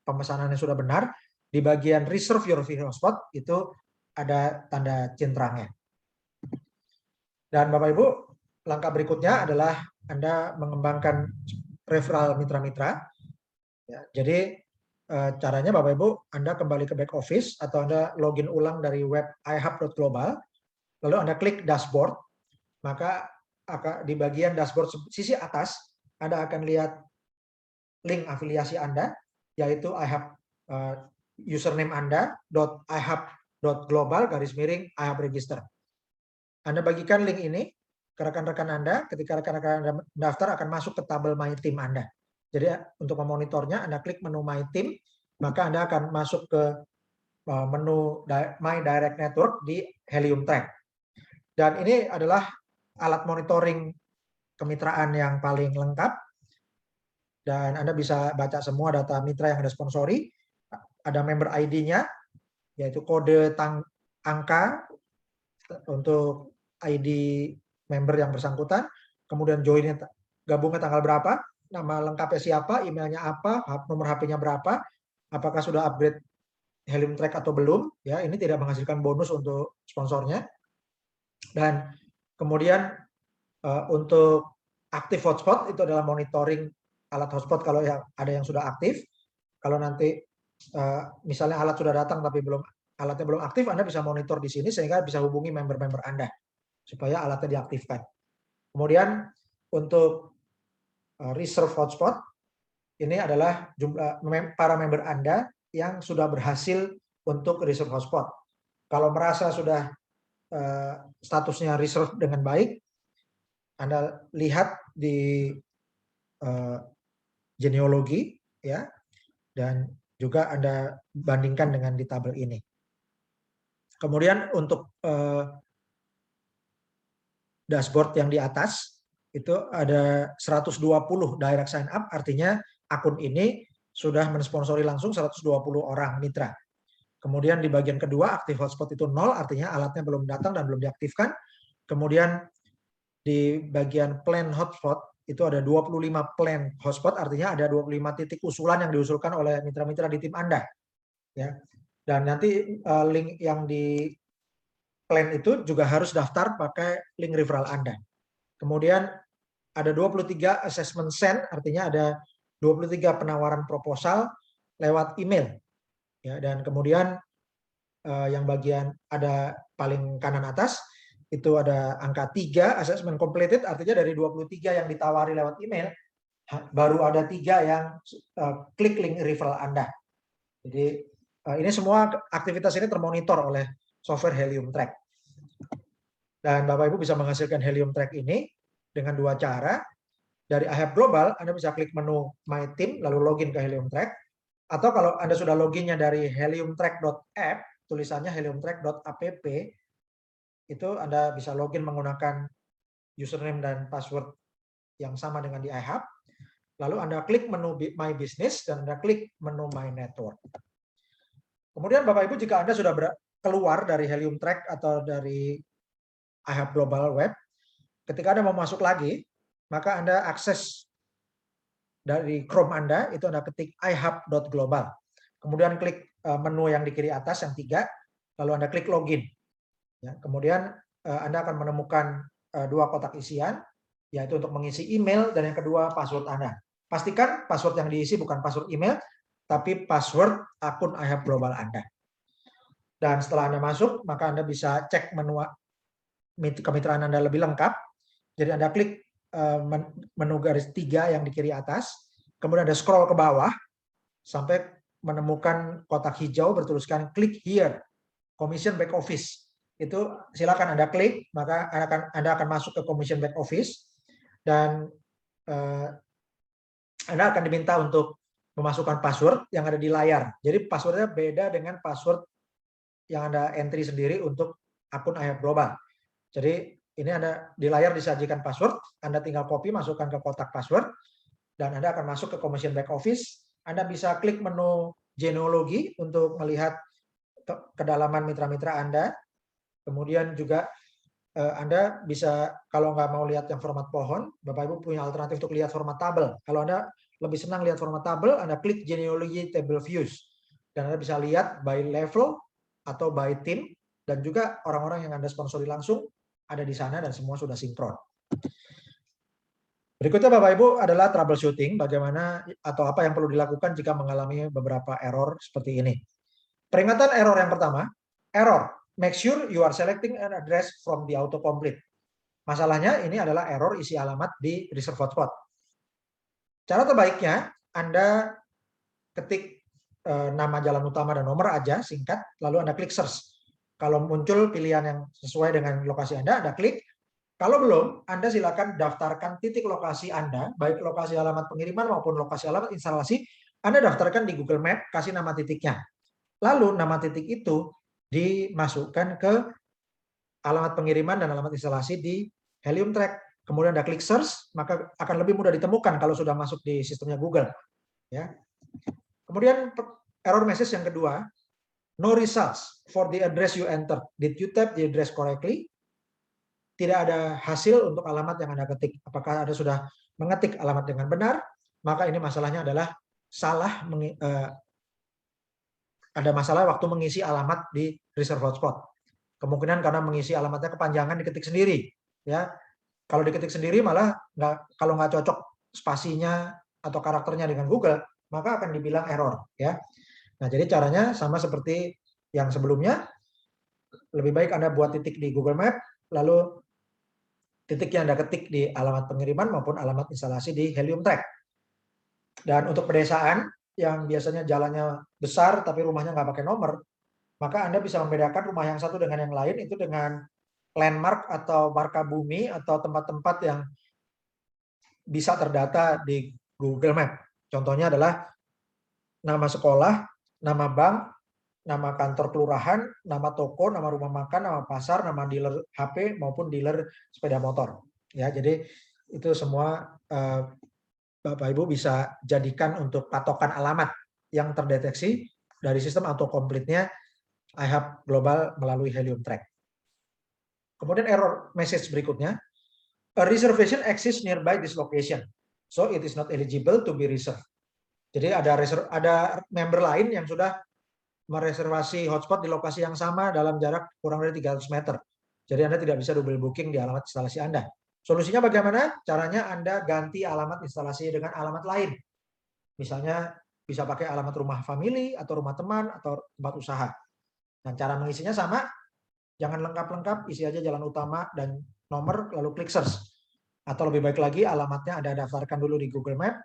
pemesanannya sudah benar. Di bagian reserve your hotspot itu ada tanda centrangnya. Dan Bapak Ibu, langkah berikutnya adalah Anda mengembangkan referral mitra-mitra. Ya, jadi caranya Bapak Ibu, Anda kembali ke back office atau Anda login ulang dari web ihub.global, lalu Anda klik dashboard, maka di bagian dashboard sisi atas Anda akan lihat link afiliasi Anda, yaitu IHAB username Anda .ihub.global/IHAB register. Anda bagikan link ini ke rekan-rekan Anda, ketika rekan-rekan Anda daftar akan masuk ke tabel My Team Anda. Jadi untuk memonitornya, Anda klik menu My Team, maka Anda akan masuk ke menu My Direct Network di Helium Track. Dan ini adalah alat monitoring kemitraan yang paling lengkap, dan Anda bisa baca semua data mitra yang Anda sponsori. Ada member ID-nya, yaitu kode angka untuk ID member yang bersangkutan, kemudian join-nya gabungnya tanggal berapa, nama lengkapnya siapa, emailnya apa, nomor HP-nya berapa, apakah sudah upgrade Helium Track atau belum, ya, ini tidak menghasilkan bonus untuk sponsornya. Dan kemudian untuk aktif hotspot itu adalah monitoring alat hotspot kalau ada yang sudah aktif. Kalau nanti misalnya alat sudah datang tapi alatnya belum aktif, Anda bisa monitor di sini sehingga bisa hubungi member-member Anda supaya alatnya diaktifkan. Kemudian untuk reserve hotspot, ini adalah jumlah para member Anda yang sudah berhasil untuk reserve hotspot. Kalau merasa sudah statusnya reserve dengan baik, Anda lihat di genealogi, ya, dan juga Anda bandingkan dengan di tabel ini. Kemudian untuk dashboard yang di atas itu ada 120 direct sign up, artinya akun ini sudah mensponsori langsung 120 orang mitra. Kemudian di bagian kedua aktif hotspot itu 0, artinya alatnya belum datang dan belum diaktifkan. Kemudian di bagian plan hotspot itu ada 25 plan hotspot, artinya ada 25 titik usulan yang diusulkan oleh mitra-mitra di tim Anda. Ya. Dan nanti link yang di plan itu juga harus daftar pakai link referral Anda. Kemudian ada 23 assessment sent, artinya ada 23 penawaran proposal lewat email. Ya, dan kemudian yang bagian ada paling kanan atas itu ada angka 3 assessment completed, artinya dari 23 yang ditawari lewat email baru ada 3 yang klik link referral Anda. Jadi ini semua aktivitas ini termonitor oleh software Helium Track. Dan Bapak Ibu bisa menghasilkan Helium Track ini dengan 2 cara. Dari iHab Global, Anda bisa klik menu My Team, lalu login ke Helium Track. Atau kalau Anda sudah loginnya dari heliumtrack.app, tulisannya heliumtrack.app, itu Anda bisa login menggunakan username dan password yang sama dengan di iHab. Lalu Anda klik menu My Business dan Anda klik menu My Network. Kemudian Bapak Ibu, jika Anda sudah keluar dari Helium Track atau dari iHab Global Web, ketika Anda mau masuk lagi, maka Anda akses dari Chrome Anda, itu Anda ketik ihab.global. Kemudian klik menu yang di kiri atas, yang 3, lalu Anda klik login. Ya, kemudian Anda akan menemukan 2 kotak isian, yaitu untuk mengisi email dan yang kedua password Anda. Pastikan password yang diisi bukan password email, tapi password akun iHab Global Anda. Dan setelah Anda masuk, maka Anda bisa cek menu kemitraan Anda lebih lengkap. Jadi Anda klik menu garis 3 yang di kiri atas, kemudian Anda scroll ke bawah sampai menemukan kotak hijau bertuliskan klik here, Commission Back Office. Itu silakan Anda klik, maka Anda akan masuk ke Commission Back Office dan Anda akan diminta untuk memasukkan password yang ada di layar. Jadi passwordnya beda dengan password yang Anda entry sendiri untuk akun iHab Global. Jadi ini Anda di layar disajikan password, Anda tinggal copy, masukkan ke kotak password, dan Anda akan masuk ke Commission Back Office. Anda bisa klik menu genealogi untuk melihat kedalaman mitra-mitra Anda. Kemudian juga Anda bisa, kalau nggak mau lihat yang format pohon, Bapak Ibu punya alternatif untuk lihat format tabel. Kalau Anda lebih senang lihat format tabel, Anda klik genealogy table views. Dan Anda bisa lihat by level atau by team, dan juga orang-orang yang Anda sponsori langsung ada di sana dan semua sudah sinkron. Berikutnya Bapak Ibu adalah troubleshooting, bagaimana atau apa yang perlu dilakukan jika mengalami beberapa error seperti ini. Peringatan error yang pertama, error, make sure you are selecting an address from the autocomplete. Masalahnya ini adalah error isi alamat di reserve hotspot. Cara terbaiknya Anda ketik nama jalan utama dan nomor aja, singkat, lalu Anda klik search. Kalau muncul pilihan yang sesuai dengan lokasi Anda klik. Kalau belum, Anda silakan daftarkan titik lokasi Anda, baik lokasi alamat pengiriman maupun lokasi alamat instalasi, Anda daftarkan di Google Map, kasih nama titiknya. Lalu nama titik itu dimasukkan ke alamat pengiriman dan alamat instalasi di Helium Track. Kemudian Anda klik search, maka akan lebih mudah ditemukan kalau sudah masuk di sistemnya Google. Ya. Kemudian error message yang kedua, no results for the address you entered. Did you type the address correctly? Tidak ada hasil untuk alamat yang Anda ketik. Apakah Anda sudah mengetik alamat dengan benar? Maka ini masalahnya adalah salah, ada masalah waktu mengisi alamat di reserve hotspot. Kemungkinan karena mengisi alamatnya kepanjangan diketik sendiri. Ya, kalau diketik sendiri malah kalau nggak cocok spasinya atau karakternya dengan Google, maka akan dibilang error. Ya. Nah, jadi caranya sama seperti yang sebelumnya. Lebih baik Anda buat titik di Google Map, lalu titik yang Anda ketik di alamat pengiriman maupun alamat instalasi di Helium Track. Dan untuk pedesaan yang biasanya jalannya besar tapi rumahnya nggak pakai nomor, maka Anda bisa membedakan rumah yang satu dengan yang lain itu dengan landmark atau marka bumi atau tempat-tempat yang bisa terdata di Google Map. Contohnya adalah nama sekolah, nama bank, nama kantor kelurahan, nama toko, nama rumah makan, nama pasar, nama dealer HP maupun dealer sepeda motor. Ya, jadi itu semua Bapak Ibu bisa jadikan untuk patokan alamat yang terdeteksi dari sistem autocomplete-nya iHab Global melalui Helium Track. Kemudian error message berikutnya, a reservation exists nearby this location, so it is not eligible to be reserved. Jadi ada member lain yang sudah mereservasi hotspot di lokasi yang sama dalam jarak kurang dari 300 meter. Jadi Anda tidak bisa double booking di alamat instalasi Anda. Solusinya bagaimana? Caranya Anda ganti alamat instalasi dengan alamat lain. Misalnya bisa pakai alamat rumah family atau rumah teman atau tempat usaha. Dan cara mengisinya sama, jangan lengkap-lengkap, isi aja jalan utama dan nomor, lalu klik search. Atau lebih baik lagi, alamatnya Anda daftarkan dulu di Google Map,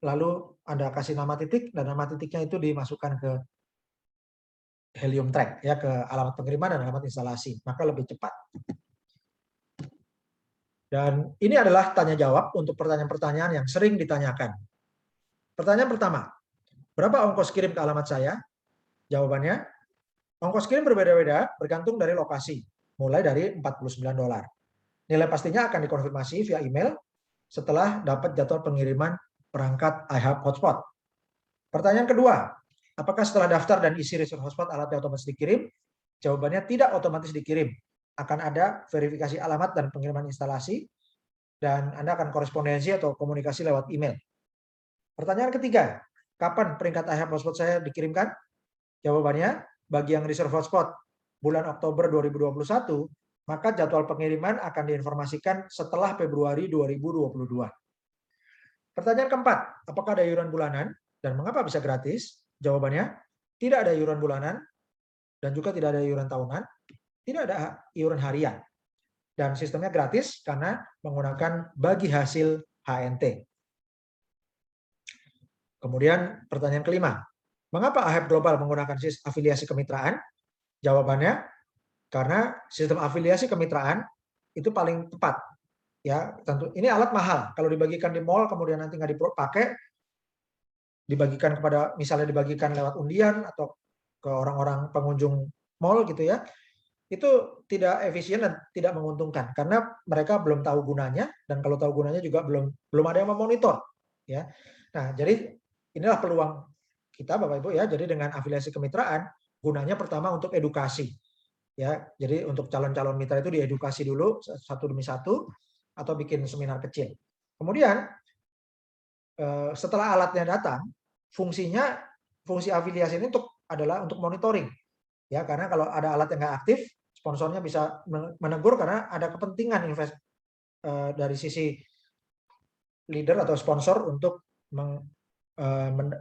lalu Anda kasih nama titik, dan nama titiknya itu dimasukkan ke Helium Track, ya, ke alamat pengiriman dan alamat instalasi. Maka lebih cepat. Dan ini adalah tanya jawab untuk pertanyaan-pertanyaan yang sering ditanyakan. Pertanyaan pertama, berapa ongkos kirim ke alamat saya? Jawabannya, ongkos kirim berbeda-beda bergantung dari lokasi, mulai dari $49. Nilai pastinya akan dikonfirmasi via email setelah dapat jadwal pengiriman perangkat iHub Hotspot. Pertanyaan kedua, apakah setelah daftar dan isi reserve hotspot alatnya otomatis dikirim? Jawabannya tidak otomatis dikirim. Akan ada verifikasi alamat dan pengiriman instalasi, dan Anda akan korespondensi atau komunikasi lewat email. Pertanyaan ketiga, kapan peringkat iHub Hotspot saya dikirimkan? Jawabannya, bagi yang reserve hotspot bulan Oktober 2021, maka jadwal pengiriman akan diinformasikan setelah Februari 2022. Pertanyaan keempat, apakah ada iuran bulanan dan mengapa bisa gratis? Jawabannya, tidak ada iuran bulanan dan juga tidak ada iuran tahunan, tidak ada iuran harian. Dan sistemnya gratis karena menggunakan bagi hasil HNT. Kemudian pertanyaan kelima, mengapa iHub Global menggunakan sistem afiliasi kemitraan? Jawabannya, karena sistem afiliasi kemitraan itu paling tepat. Ya, tentu ini alat mahal. Kalau dibagikan di mall kemudian nanti nggak dipakai, dibagikan kepada, misalnya dibagikan lewat undian atau ke orang-orang pengunjung mall gitu ya, itu tidak efisien dan tidak menguntungkan karena mereka belum tahu gunanya, dan kalau tahu gunanya juga belum ada yang memonitor, ya. Nah, jadi inilah peluang kita Bapak Ibu ya. Jadi dengan afiliasi kemitraan, gunanya pertama untuk edukasi, ya. Jadi untuk calon-calon mitra itu diedukasi dulu satu demi satu atau bikin seminar kecil. Kemudian setelah alatnya datang, fungsi afiliasi ini adalah untuk monitoring, ya, karena kalau ada alat yang nggak aktif, sponsornya bisa menegur karena ada kepentingan dari sisi leader atau sponsor untuk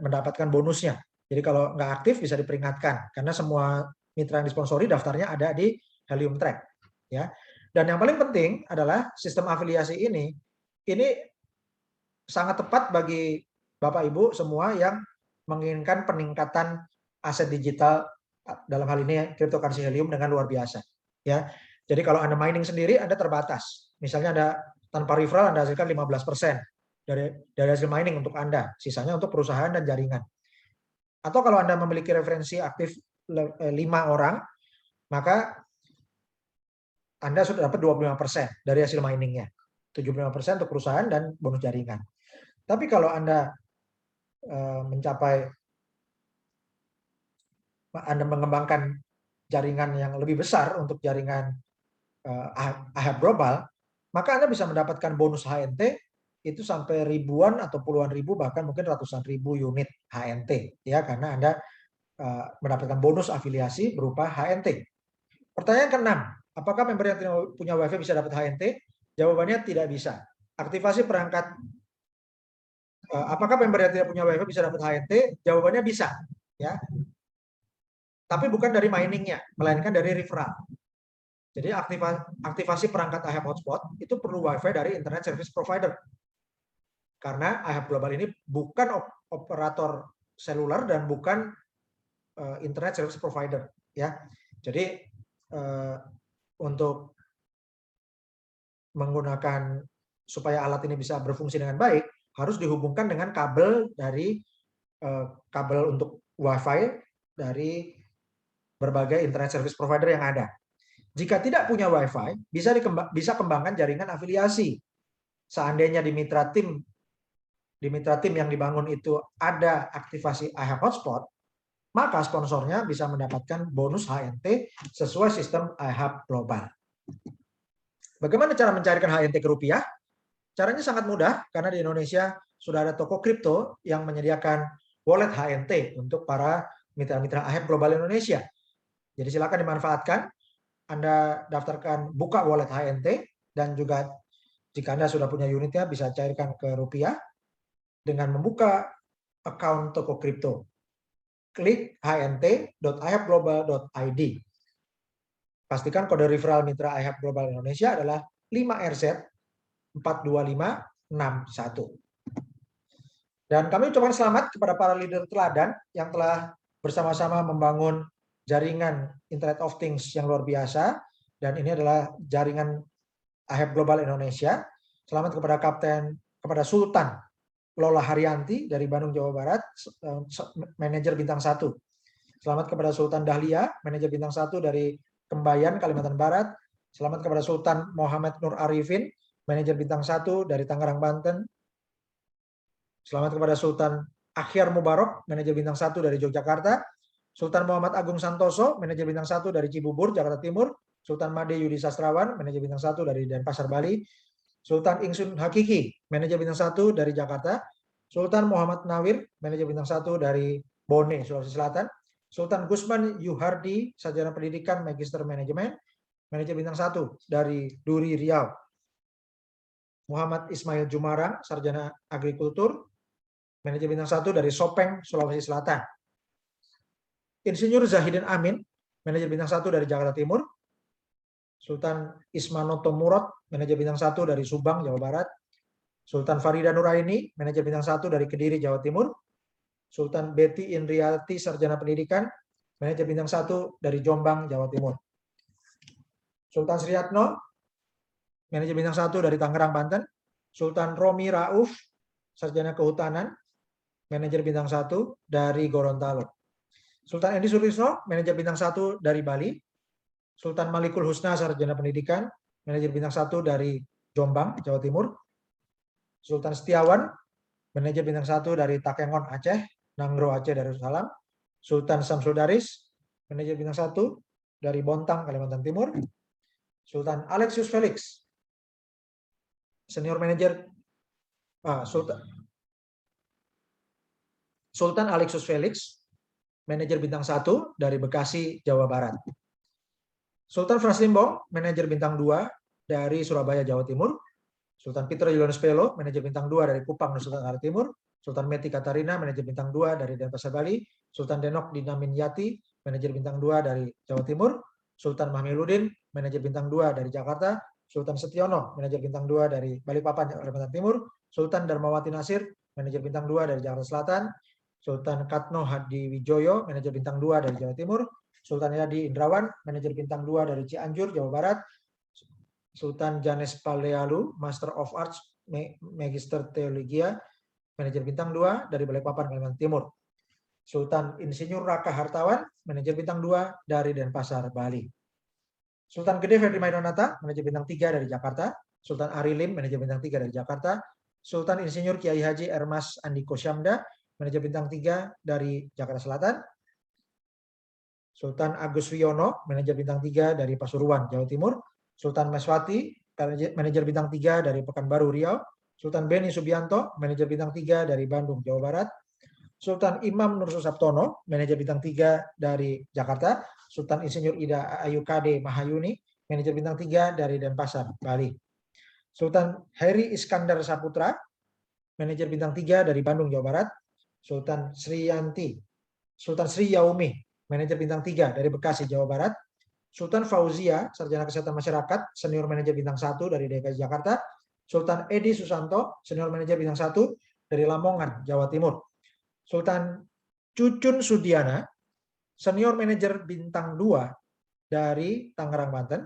mendapatkan bonusnya. Jadi kalau nggak aktif bisa diperingatkan karena semua mitra yang disponsori daftarnya ada di Helium Track, ya. Dan yang paling penting adalah sistem afiliasi ini sangat tepat bagi Bapak Ibu semua yang menginginkan peningkatan aset digital, dalam hal ini cryptocurrency Helium, dengan luar biasa, ya. Jadi kalau Anda mining sendiri Anda terbatas. Misalnya Anda tanpa referral Anda hasilkan 15% dari hasil mining untuk Anda, sisanya untuk perusahaan dan jaringan. Atau kalau Anda memiliki referensi aktif 5 orang, maka Anda sudah dapat 25% dari hasil miningnya. 75% untuk perusahaan dan bonus jaringan. Tapi kalau Anda Anda mengembangkan jaringan yang lebih besar untuk jaringan iHub Global, maka Anda bisa mendapatkan bonus HNT itu sampai ribuan atau puluhan ribu, bahkan mungkin ratusan ribu unit HNT, ya, karena Anda mendapatkan bonus afiliasi berupa HNT. Pertanyaan keenam, apakah member yang tidak punya WiFi bisa dapat HNT? Jawabannya tidak bisa. Aktivasi perangkat, apakah member yang tidak punya WiFi bisa dapat HNT? Jawabannya bisa, ya. Tapi bukan dari miningnya, melainkan dari referral. Jadi aktivasi perangkat iHub Hotspot itu perlu WiFi dari Internet Service Provider. Karena iHub Global ini bukan operator seluler dan bukan Internet Service Provider, ya. Jadi untuk menggunakan supaya alat ini bisa berfungsi dengan baik, harus dihubungkan dengan kabel dari kabel untuk WiFi dari berbagai Internet Service Provider yang ada. Jika tidak punya WiFi, bisa kembangkan jaringan afiliasi. Seandainya di mitra tim yang dibangun itu ada aktivasi iHub Hotspot, maka sponsornya bisa mendapatkan bonus HNT sesuai sistem iHub Global. Bagaimana cara mencarikan HNT ke rupiah? Caranya sangat mudah, karena di Indonesia sudah ada toko kripto yang menyediakan wallet HNT untuk para mitra-mitra iHub Global Indonesia. Jadi silakan dimanfaatkan. Anda daftarkan, buka wallet HNT, dan juga Jika Anda sudah punya unitnya, bisa cairkan ke rupiah dengan membuka account toko kripto. Klik hnt.ihapglobal.id. Pastikan kode referral mitra iHab Global Indonesia adalah 5RZ 42561. Dan kami ucapkan selamat kepada para leader teladan yang telah bersama-sama membangun jaringan Internet of Things yang luar biasa. Dan ini adalah jaringan iHab Global Indonesia. Selamat kepada Sultan Lola Haryanti dari Bandung, Jawa Barat, manajer bintang 1. Selamat kepada Sultan Dahlia, manajer bintang 1 dari Kembayan, Kalimantan Barat. Selamat kepada Sultan Muhammad Nur Arifin, manajer bintang 1 dari Tangerang, Banten. Selamat kepada Sultan Akhyar Mubarok, manajer bintang 1 dari Yogyakarta. Sultan Muhammad Agung Santoso, manajer bintang 1 dari Cibubur, Jakarta Timur. Sultan Made Yudi Sastrawan, manajer bintang 1 dari Denpasar, Bali. Sultan Ingsun Hakiki, manajer bintang 1 dari Jakarta. Sultan Muhammad Nawir, manajer bintang 1 dari Bone, Sulawesi Selatan. Sultan Gusman Yuhardi, sarjana pendidikan Magister Manajemen, manajer bintang 1 dari Duri, Riau. Muhammad Ismail Jumarang, sarjana agrikultur, manajer bintang 1 dari Sopeng, Sulawesi Selatan. Insinyur Zahidin Amin, manajer bintang 1 dari Jakarta Timur. Sultan Ismanoto Murad, manajer bintang 1 dari Subang, Jawa Barat. Sultan Farida Nuraini, manajer bintang 1 dari Kediri, Jawa Timur. Sultan Betty Indriati, sarjana pendidikan, manajer bintang 1 dari Jombang, Jawa Timur. Sultan Sriyatno, manajer bintang 1 dari Tangerang, Banten. Sultan Romi Rauf, sarjana kehutanan, manajer bintang 1 dari Gorontalo. Sultan Endi Sulisno, manajer bintang 1 dari Bali. Sultan Malikul Husna, sarjana pendidikan, manajer bintang 1 dari Jombang, Jawa Timur. Sultan Setiawan, manajer bintang 1 dari Takengon, Aceh, Nanggro, Aceh, Darussalam. Sultan Samsul Daris, manajer bintang 1 dari Bontang, Kalimantan Timur. Sultan Alexius Felix, senior manajer Sultan Alexius Felix, manajer bintang 1 dari Bekasi, Jawa Barat. Sultan Frans Limbong, manajer bintang 2 dari Surabaya, Jawa Timur. Sultan Peter Julianus Pelo, manajer bintang 2 dari Kupang, Nusa Tenggara Timur. Sultan Meti Katarina, manajer bintang 2 dari Denpasar, Bali. Sultan Denok Dinamin Yati, manajer bintang 2 dari Jawa Timur. Sultan Mahmiludin, manajer bintang 2 dari Jakarta. Sultan Setiono, manajer bintang 2 dari Balikpapan, Kalimantan Timur. Sultan Darmawati Nasir, manajer bintang 2 dari Jakarta Selatan. Sultan Katno Hadi Wijoyo, manajer bintang 2 dari Jawa Timur. Sultan Yadi Indrawan, manajer bintang 2 dari Cianjur, Jawa Barat. Sultan Janes Palealu, Master of Arts, Magister Teologia, manajer bintang 2 dari Balikpapan, Kalimantan Timur. Sultan Insinyur Raka Hartawan, manajer bintang 2 dari Denpasar, Bali. Sultan Gede Ferdi Maidonata, manajer bintang 3 dari Jakarta. Sultan Ari Lim, manajer bintang 3 dari Jakarta. Sultan Insinyur Kiai Haji Ermas Andiko Syamda, manajer bintang 3 dari Jakarta Selatan. Sultan Agus Wiono, manajer bintang 3 dari Pasuruan, Jawa Timur. Sultan Meswati, manajer bintang 3 dari Pekanbaru, Riau. Sultan Beni Subianto, manajer bintang 3 dari Bandung, Jawa Barat. Sultan Imam Nur Susaptono, manajer bintang 3 dari Jakarta. Sultan Insinyur Ida Ayu Kade Mahayuni, manajer bintang 3 dari Denpasar, Bali. Sultan Heri Iskandar Saputra, manajer bintang 3 dari Bandung, Jawa Barat. Sultan Sri Yaumi, manajer bintang 3 dari Bekasi, Jawa Barat. Sultan Fauzia, sarjana kesehatan masyarakat, senior manajer bintang 1 dari DKI Jakarta. Sultan Edi Susanto, senior manajer bintang 1 dari Lamongan, Jawa Timur. Sultan Cucun Sudiana, senior manajer bintang 2 dari Tangerang, Banten.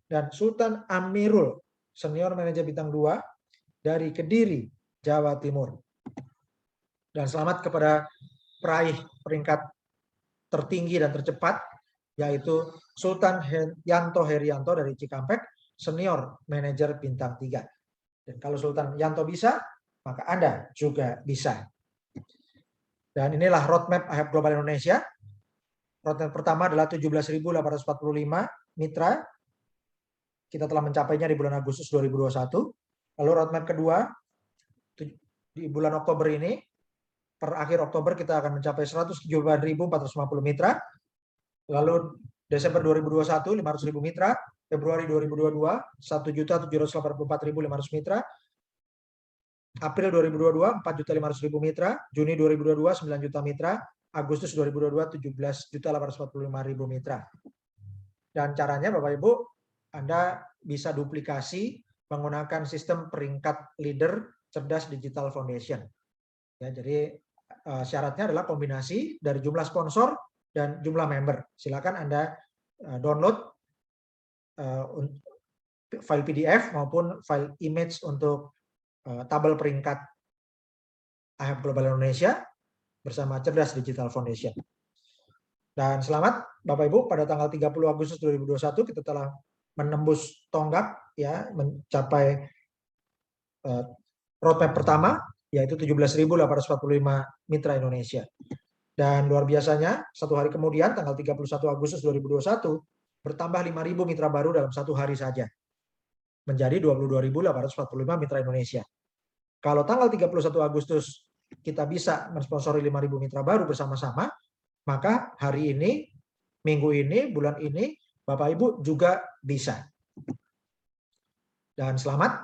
Dan Sultan Amirul, senior manajer bintang 2 dari Kediri, Jawa Timur. Dan selamat kepada peraih peringkat tertinggi dan tercepat, yaitu Sultan Yanto Herianto dari Cikampek, senior manajer bintang 3. Dan kalau Sultan Yanto bisa, maka Anda juga bisa. Dan inilah roadmap iHab Global Indonesia. Roadmap pertama adalah 17.845 mitra. Kita telah mencapainya di bulan Agustus 2021. Lalu roadmap kedua, di bulan Oktober ini, per akhir Oktober kita akan mencapai 179.450 mitra. Lalu Desember 2021, 500.000 mitra. Februari 2022 1.784.500 mitra, April 2022 4.500.000 mitra, Juni 2022 9 juta mitra, Agustus 2022 17.845.000 mitra. Dan caranya Bapak Ibu, Anda bisa duplikasi menggunakan sistem peringkat leader cerdas digital foundation. Ya, jadi syaratnya adalah kombinasi dari jumlah sponsor dan jumlah member. Silakan Anda download file PDF maupun file image untuk tabel peringkat IHF Global Indonesia bersama Cerdas Digital Foundation. Dan selamat Bapak Ibu, pada tanggal 30 Agustus 2021 kita telah menembus tonggak ya, mencapai roadmap pertama yaitu 17.845 mitra Indonesia. Dan luar biasanya, satu hari kemudian tanggal 31 Agustus 2021 bertambah 5.000 mitra baru dalam satu hari saja, menjadi 22.845 mitra Indonesia. Kalau tanggal 31 Agustus kita bisa mensponsori 5.000 mitra baru bersama-sama, maka hari ini, minggu ini, bulan ini, Bapak Ibu juga bisa. Dan selamat,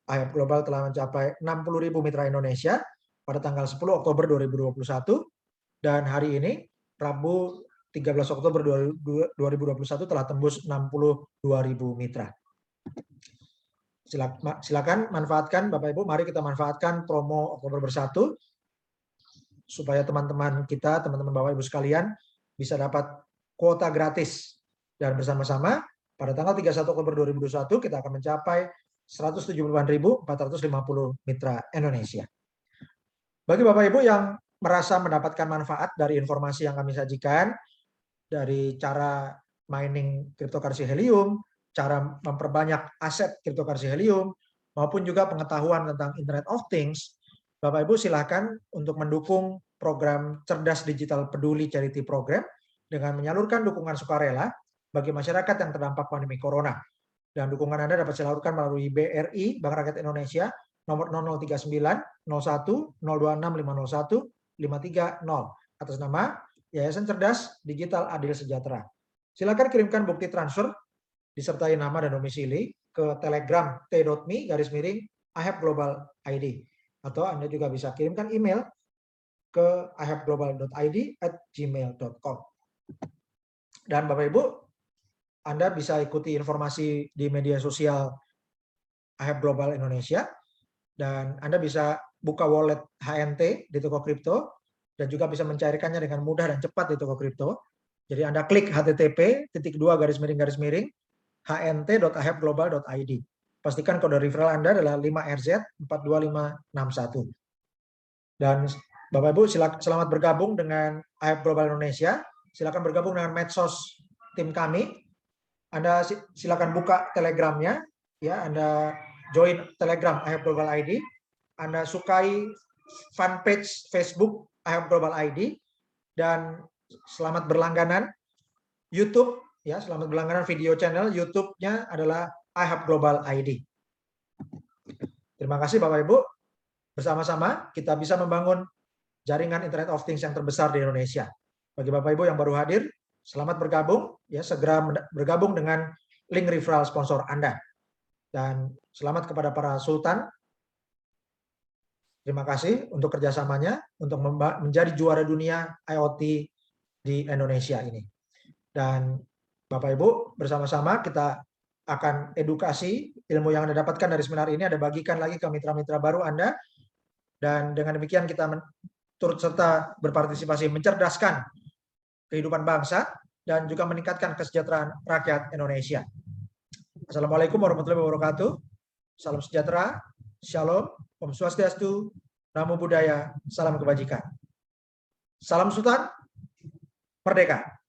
IHF Global telah mencapai 60.000 mitra Indonesia pada tanggal 10 Oktober 2021, dan hari ini, Rabu 13 Oktober 2021 telah tembus 62.000 mitra. Silakan manfaatkan Bapak Ibu, mari kita manfaatkan promo Oktober Bersatu supaya teman-teman kita, teman-teman Bapak Ibu sekalian bisa dapat kuota gratis. Dan bersama-sama pada tanggal 31 Oktober 2021 kita akan mencapai 178.450 mitra Indonesia. Bagi Bapak Ibu yang merasa mendapatkan manfaat dari informasi yang kami sajikan, dari cara mining cryptocurrency Helium, cara memperbanyak aset cryptocurrency Helium, maupun juga pengetahuan tentang Internet of Things, Bapak Ibu silakan untuk mendukung program Cerdas Digital Peduli Charity Program dengan menyalurkan dukungan sukarela bagi masyarakat yang terdampak pandemi Corona. Dan dukungan Anda dapat disalurkan melalui BRI, Bank Rakyat Indonesia, nomor 0039 01 026501 530 atas nama Yayasan Cerdas Digital Adil Sejahtera. Silakan kirimkan bukti transfer disertai nama dan domisili ke Telegram t.me/IHF Global ID. Atau Anda juga bisa kirimkan email ke ihfglobal.id@gmail.com. Dan Bapak Ibu, Anda bisa ikuti informasi di media sosial IHF Global Indonesia, dan Anda bisa buka wallet HNT di toko kripto, dan juga bisa mencairkannya dengan mudah dan cepat di toko kripto. Jadi Anda klik http://hnt.ihfglobal.id. Pastikan kode referral Anda adalah 5RZ42561. Dan Bapak Ibu, selamat bergabung dengan IHF Global Indonesia. Silakan bergabung dengan medsos tim kami. Anda silakan buka Telegramnya, ya. Anda join Telegram IHF Global ID. Anda sukai fanpage Facebook IHF Global ID, dan selamat berlangganan YouTube, ya. Selamat berlangganan video channel YouTube-nya adalah IHF Global ID. Terima kasih Bapak Ibu. Bersama-sama kita bisa membangun jaringan Internet of Things yang terbesar di Indonesia. Bagi Bapak Ibu yang baru hadir, selamat bergabung, ya, segera bergabung dengan link referral sponsor Anda. Dan selamat kepada para sultan. Terima kasih untuk kerjasamanya untuk menjadi juara dunia IoT di Indonesia ini. Dan Bapak Ibu, bersama-sama kita akan edukasi ilmu yang Anda dapatkan dari seminar ini, Anda bagikan lagi ke mitra-mitra baru Anda. Dan dengan demikian kita turut serta berpartisipasi mencerdaskan kehidupan bangsa dan juga meningkatkan kesejahteraan rakyat Indonesia. Assalamualaikum warahmatullahi wabarakatuh. Salam sejahtera, shalom, Om Swastiastu, Namo Buddhaya, salam kebajikan. Salam Sultan, merdeka.